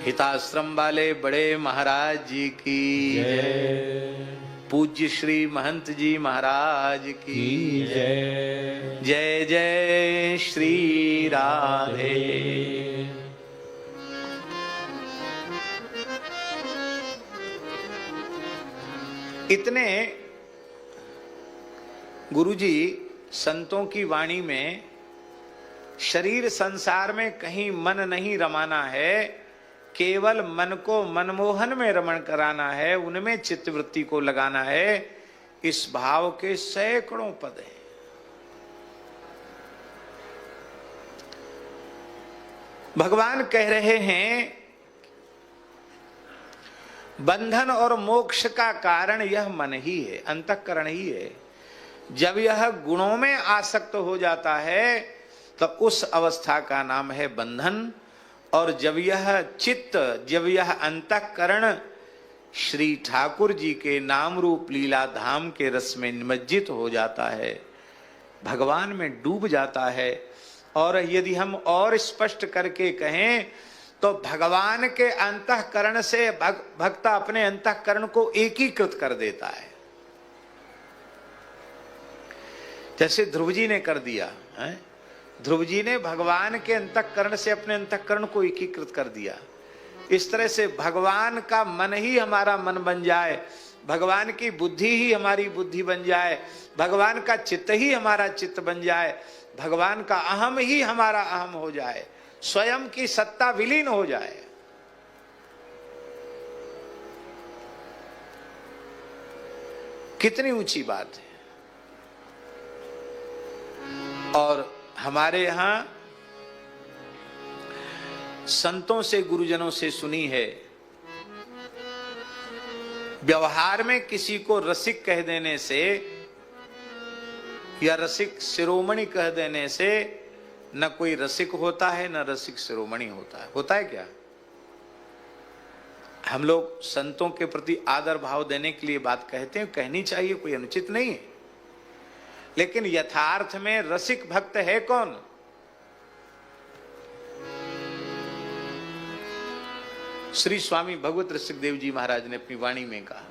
हिताश्रम वाले बड़े महाराज जी की जय। पूज्य श्री महंत जी महाराज की जय। जय जय श्री राधे। इतने गुरुजी संतों की वाणी में शरीर संसार में कहीं मन नहीं रमाना है, केवल मन को मनमोहन में रमण कराना है, उनमें चित्तवृत्ति को लगाना है। इस भाव के सैकड़ों पद हैं। भगवान कह रहे हैं बंधन और मोक्ष का कारण यह मन ही है, अंतःकरण ही है। जब यह गुणों में आसक्त हो जाता है तो उस अवस्था का नाम है बंधन। और जब यह चित्त, जब यह अंतःकरण श्री ठाकुर जी के नाम रूप लीला धाम के रस में निमज्जित हो जाता है, भगवान में डूब जाता है, और यदि हम और स्पष्ट करके कहें तो भगवान के अंतःकरण से भक्त अपने अंतःकरण को एकीकृत कर देता है। जैसे ध्रुव जी ने कर दिया है, ध्रुव जी ने भगवान के अंतःकरण से अपने अंतःकरण को एकीकृत कर दिया। इस तरह से भगवान का मन ही हमारा मन बन जाए, भगवान की बुद्धि ही हमारी बुद्धि बन जाए, भगवान का चित्त ही हमारा चित्त बन जाए, भगवान का अहम ही हमारा अहम हो जाए, स्वयं की सत्ता विलीन हो जाए। कितनी ऊंची बात है। और हमारे यहां संतों से, गुरुजनों से सुनी है, व्यवहार में किसी को रसिक कह देने से या रसिक शिरोमणि कह देने से न कोई रसिक होता है न रसिक शिरोमणि होता है। होता है क्या? हम लोग संतों के प्रति आदर भाव देने के लिए बात कहते हैं, कहनी चाहिए, कोई अनुचित नहीं है, लेकिन यथार्थ में रसिक भक्त है कौन? श्री स्वामी भगवत रसिकदेव जी महाराज ने अपनी वाणी में कहा,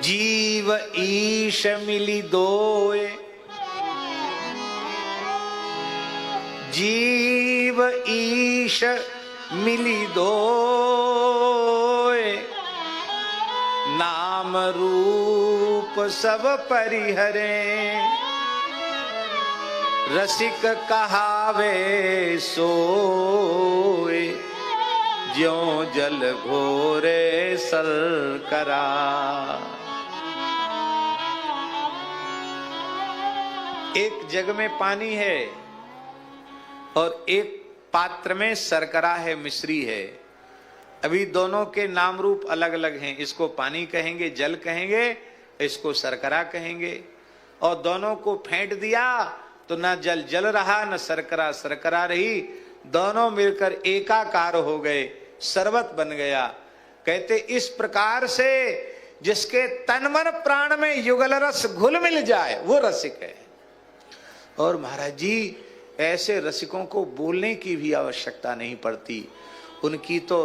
जीव ईश मिली दोए, जीव ईश मिली दोए, नाम रूप सब परिहरे, रसिक कहावे सोए, ज्यों जल घोरे सरकरा। एक जग में पानी है और एक पात्र में सरकरा है, मिश्री है। अभी दोनों के नाम रूप अलग अलग हैं, इसको पानी कहेंगे, जल कहेंगे, इसको सरकरा कहेंगे। और दोनों को फेंट दिया तो न जल जल रहा न सरकरा सरकरा रही, दोनों मिलकर एकाकार हो गए, शरबत बन गया। कहते इस प्रकार से जिसके तन मन प्राण में युगल रस घुल मिल जाए वो रसिक है। और महाराज जी, ऐसे रसिकों को बोलने की भी आवश्यकता नहीं पड़ती, उनकी तो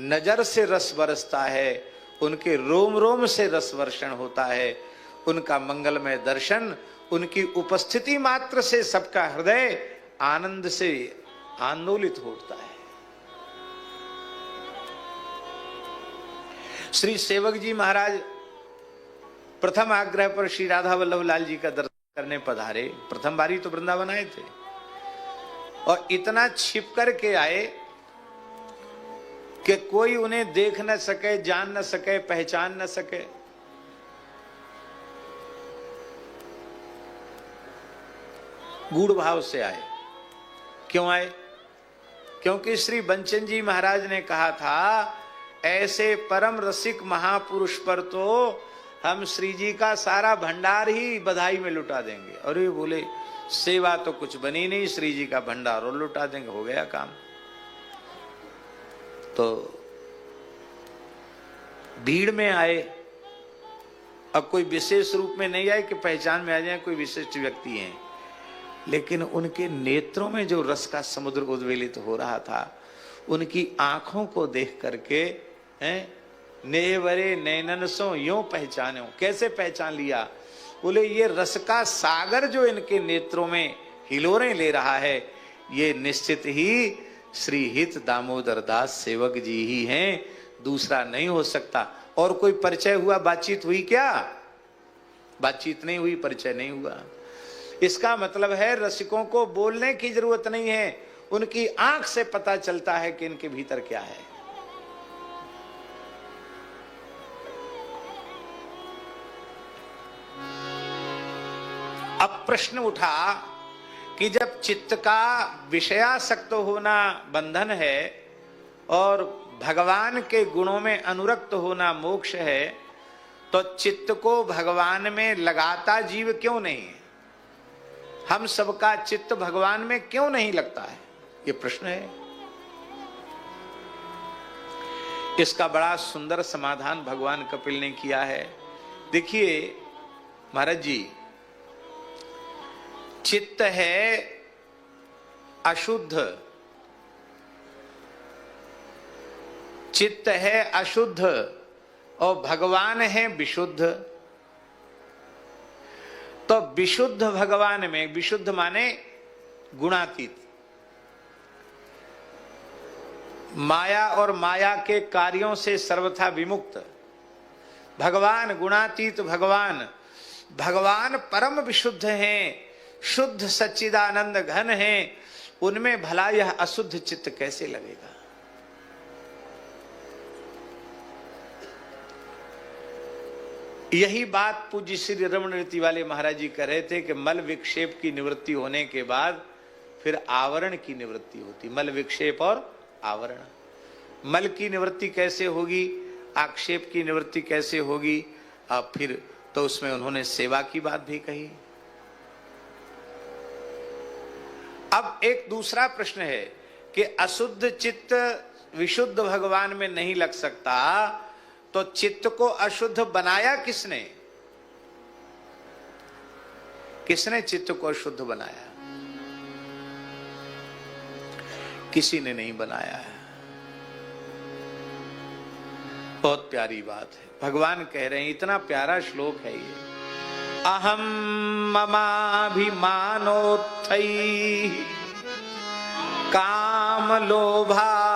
नजर से रस बरसता है, उनके रोम रोम से रस वर्षण होता है, उनका मंगलमय दर्शन, उनकी उपस्थिति मात्र से सबका हृदय आनंद से आंदोलित होता है। श्री सेवक जी महाराज प्रथम आग्रह पर श्री राधा वल्लभ लाल जी का दर्शन करने पधारे। प्रथम बारी तो वृंदावन आए थे और इतना छिप करके आए कि कोई उन्हें देख न सके, जान न सके, पहचान न सके। गूढ़ भाव से आए। क्यों आए? क्योंकि श्री बंचन जी महाराज ने कहा था, ऐसे परम रसिक महापुरुष पर तो हम श्री जी का सारा भंडार ही बधाई में लुटा देंगे। और ये बोले, सेवा तो कुछ बनी नहीं, श्री जी का भंडार और लुटा देंगे, हो गया काम। तो भीड़ में आए, अब कोई विशेष रूप में नहीं आए कि पहचान में आ जाए कोई विशिष्ट व्यक्ति हैं, लेकिन उनके नेत्रों में जो रस का समुद्र उद्वेलित हो रहा था, उनकी आंखों को देख करके नेवरे नैनन सो यूं पहचाने। कैसे पहचान लिया? बोले ये रस का सागर जो इनके नेत्रों में हिलोरें ले रहा है, ये निश्चित ही श्री हित दामोदर दास सेवक जी ही हैं, दूसरा नहीं हो सकता। और कोई परिचय हुआ, बातचीत हुई क्या? बातचीत नहीं हुई, परिचय नहीं हुआ। इसका मतलब है रसिकों को बोलने की जरूरत नहीं है, उनकी आंख से पता चलता है कि इनके भीतर क्या है। अब प्रश्न उठा कि जब चित्त का विषयासक्त होना बंधन है और भगवान के गुणों में अनुरक्त होना मोक्ष है, तो चित्त को भगवान में लगाता जीव क्यों नहीं है? हम सबका चित्त भगवान में क्यों नहीं लगता है, ये प्रश्न है। इसका बड़ा सुंदर समाधान भगवान कपिल ने किया है। देखिए महाराज जी, चित्त है अशुद्ध, चित्त है अशुद्ध और भगवान है विशुद्ध। तो विशुद्ध भगवान में, विशुद्ध माने गुणातीत, माया और माया के कार्यों से सर्वथा विमुक्त भगवान, गुणातीत भगवान, भगवान परम विशुद्ध हैं, शुद्ध सच्चिदानंद घन हैं, उनमें भला यह अशुद्ध चित्त कैसे लगेगा। यही बात पूज्य श्री रमण रीति वाले महाराज जी कह रहे थे कि मल विक्षेप की निवृत्ति होने के बाद फिर आवरण की निवृत्ति होती। मल विक्षेप और आवरण, मल की निवृत्ति कैसे होगी, आक्षेप की निवृत्ति कैसे होगी, अब फिर तो उसमें उन्होंने सेवा की बात भी कही। अब एक दूसरा प्रश्न है कि अशुद्ध चित्त विशुद्ध भगवान में नहीं लग सकता, तो चित्त को अशुद्ध बनाया किसने? किसने चित्त को अशुद्ध बनाया? किसी ने नहीं बनाया है। बहुत प्यारी बात है, भगवान कह रहे हैं, इतना प्यारा श्लोक है ये। अहम ममाभिमानोत्थैः काम लोभादिभिर्मलैः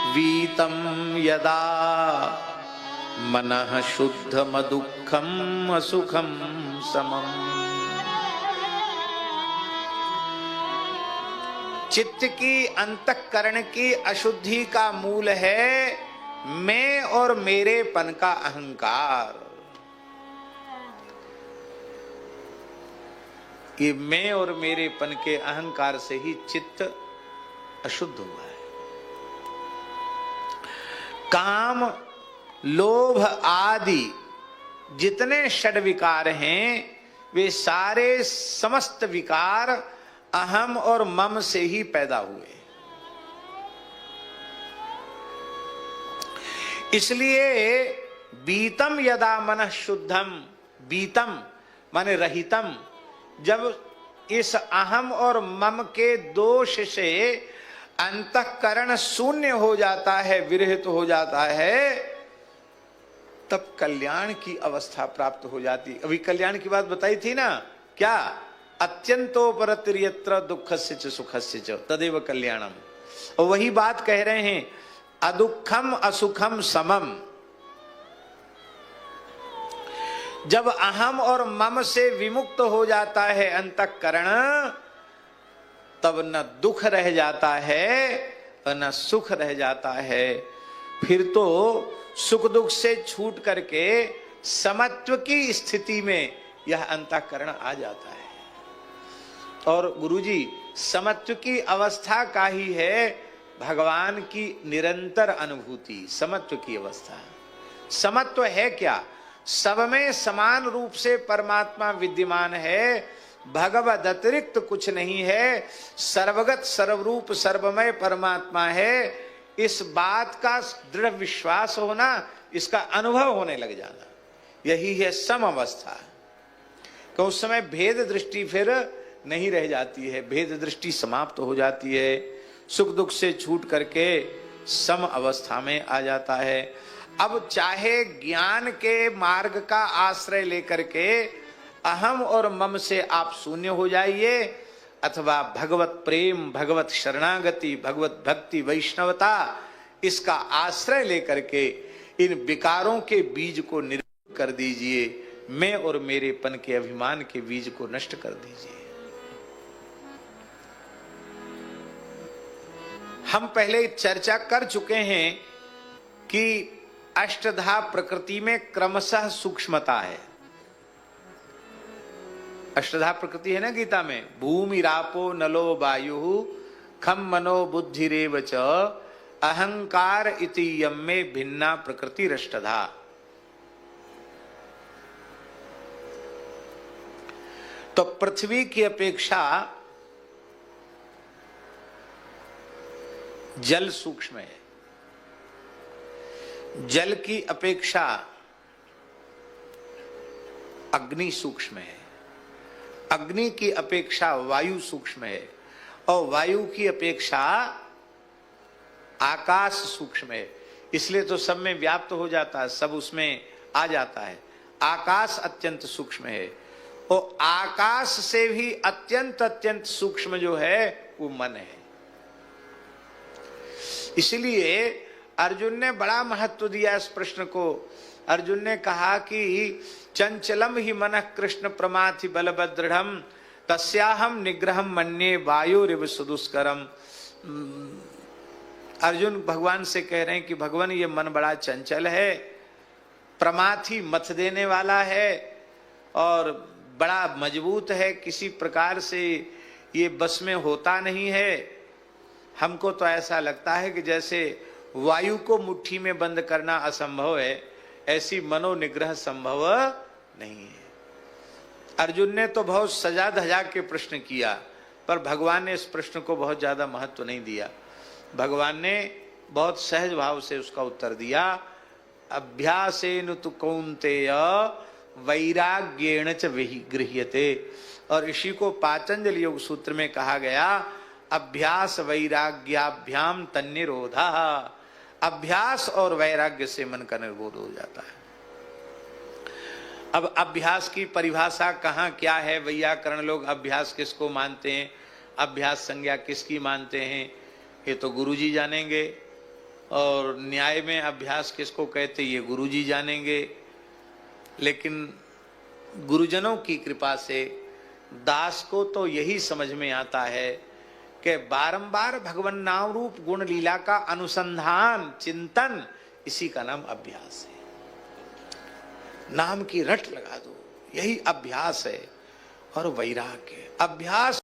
वीतं यदा मनः शुद्धमदुःखम् असुखं समम्। चित्त की अंतःकरण की अशुद्धि का मूल है मैं और मेरेपन का अहंकार। ये मैं और मेरेपन के अहंकार से ही चित्त अशुद्ध हुआ है। काम, लोभ आदि जितने षड विकार हैं, वे सारे समस्त विकार अहम और मम से ही पैदा हुए। इसलिए बीतम यदा मनः शुद्धम, बीतम माने रहितम, जब इस अहम और मम के दोष से अंतःकरण शून्य हो जाता है, विरहित हो जाता है, तब कल्याण की अवस्था प्राप्त हो जाती। अभी कल्याण की बात बताई थी ना, क्या? अत्यंतोपरतिर्यत्र दुःखस्य च सुखस्य च तदेव कल्याणम। और वही बात कह रहे हैं, अदुःखम असुखम समम। जब अहम और मम से विमुक्त हो जाता है अंतःकरण, तब न दुख रह जाता है और न सुख रह जाता है। फिर तो सुख दुख से छूट करके समत्व की स्थिति में यह अंतःकरण आ जाता है। और गुरुजी, समत्व की अवस्था का ही है भगवान की निरंतर अनुभूति। समत्व की अवस्था, समत्व है क्या? सब में समान रूप से परमात्मा विद्यमान है, भगवद अतिरिक्त कुछ नहीं है, सर्वगत सर्वरूप सर्वमय परमात्मा है। इस बात का दृढ़ विश्वास होना, इसका अनुभव होने लग जाना, यही है सम अवस्था। तो उस समय भेद दृष्टि फिर नहीं रह जाती है, भेद दृष्टि समाप्त हो जाती है, सुख दुख से छूट करके सम अवस्था में आ जाता है। अब चाहे ज्ञान के मार्ग का आश्रय लेकर के अहम और मम से आप शून्य हो जाइए, अथवा भगवत प्रेम, भगवत शरणागति, भगवत भक्ति, वैष्णवता, इसका आश्रय लेकर के इन विकारों के बीज को निर्मूल कर दीजिए। मैं और मेरेपन के अभिमान के बीज को नष्ट कर दीजिए। हम पहले चर्चा कर चुके हैं कि अष्टधा प्रकृति में क्रमशः सूक्ष्मता है। अष्टधा प्रकृति है ना गीता में, भूमि रापो नलो वायु खम मनो बुद्धिरेव च अहंकार इति यम में भिन्ना प्रकृति अष्टधा। तो पृथ्वी की अपेक्षा जल सूक्ष्म है, जल की अपेक्षा अग्नि सूक्ष्म है, अग्नि की अपेक्षा वायु सूक्ष्म है, और वायु की अपेक्षा आकाश सूक्ष्म है। इसलिए तो सब में व्याप्त हो जाता है, सब उसमें आ जाता है। आकाश अत्यंत सूक्ष्म है, और आकाश से भी अत्यंत अत्यंत सूक्ष्म जो है वो मन है। इसलिए अर्जुन ने बड़ा महत्व दिया इस प्रश्न को। अर्जुन ने कहा कि चंचलम ही मनः कृष्ण प्रमाथि बलभद्रढ़ तस्याहम निग्रहम मन्ये वायुरिव सुदुष्करम। अर्जुन भगवान से कह रहे हैं कि भगवान ये मन बड़ा चंचल है, प्रमाथि मथ देने वाला है, और बड़ा मजबूत है, किसी प्रकार से ये बस में होता नहीं है। हमको तो ऐसा लगता है कि जैसे वायु को मुट्ठी में बंद करना असंभव है, ऐसी मनोनिग्रह संभव नहीं है। अर्जुन ने तो बहुत सजा धजा के प्रश्न किया, पर भगवान ने इस प्रश्न को बहुत ज्यादा महत्व नहीं दिया। भगवान ने बहुत सहज भाव से उसका उत्तर दिया। अभ्यासेन तु कौन्तेय वैराग्येण च गृह्यते। और इसी को पातंजल योग सूत्र में कहा गया, अभ्यास वैराग्याभ्याम तन्निरोधा। अभ्यास और वैराग्य से मन का निरोध हो जाता है। अब अभ्यास की परिभाषा कहाँ क्या है? वैयाकरण लोग अभ्यास किसको मानते हैं, अभ्यास संज्ञा किसकी मानते हैं, ये तो गुरुजी जानेंगे। और न्याय में अभ्यास किसको कहते, ये गुरुजी जानेंगे। लेकिन गुरुजनों की कृपा से दास को तो यही समझ में आता है कि बारंबार भगवान नाम रूप गुण लीला का अनुसंधान चिंतन, इसी का नाम अभ्यास है। नाम की रट लगा दो, यही अभ्यास है। और वैराग्य, अभ्यास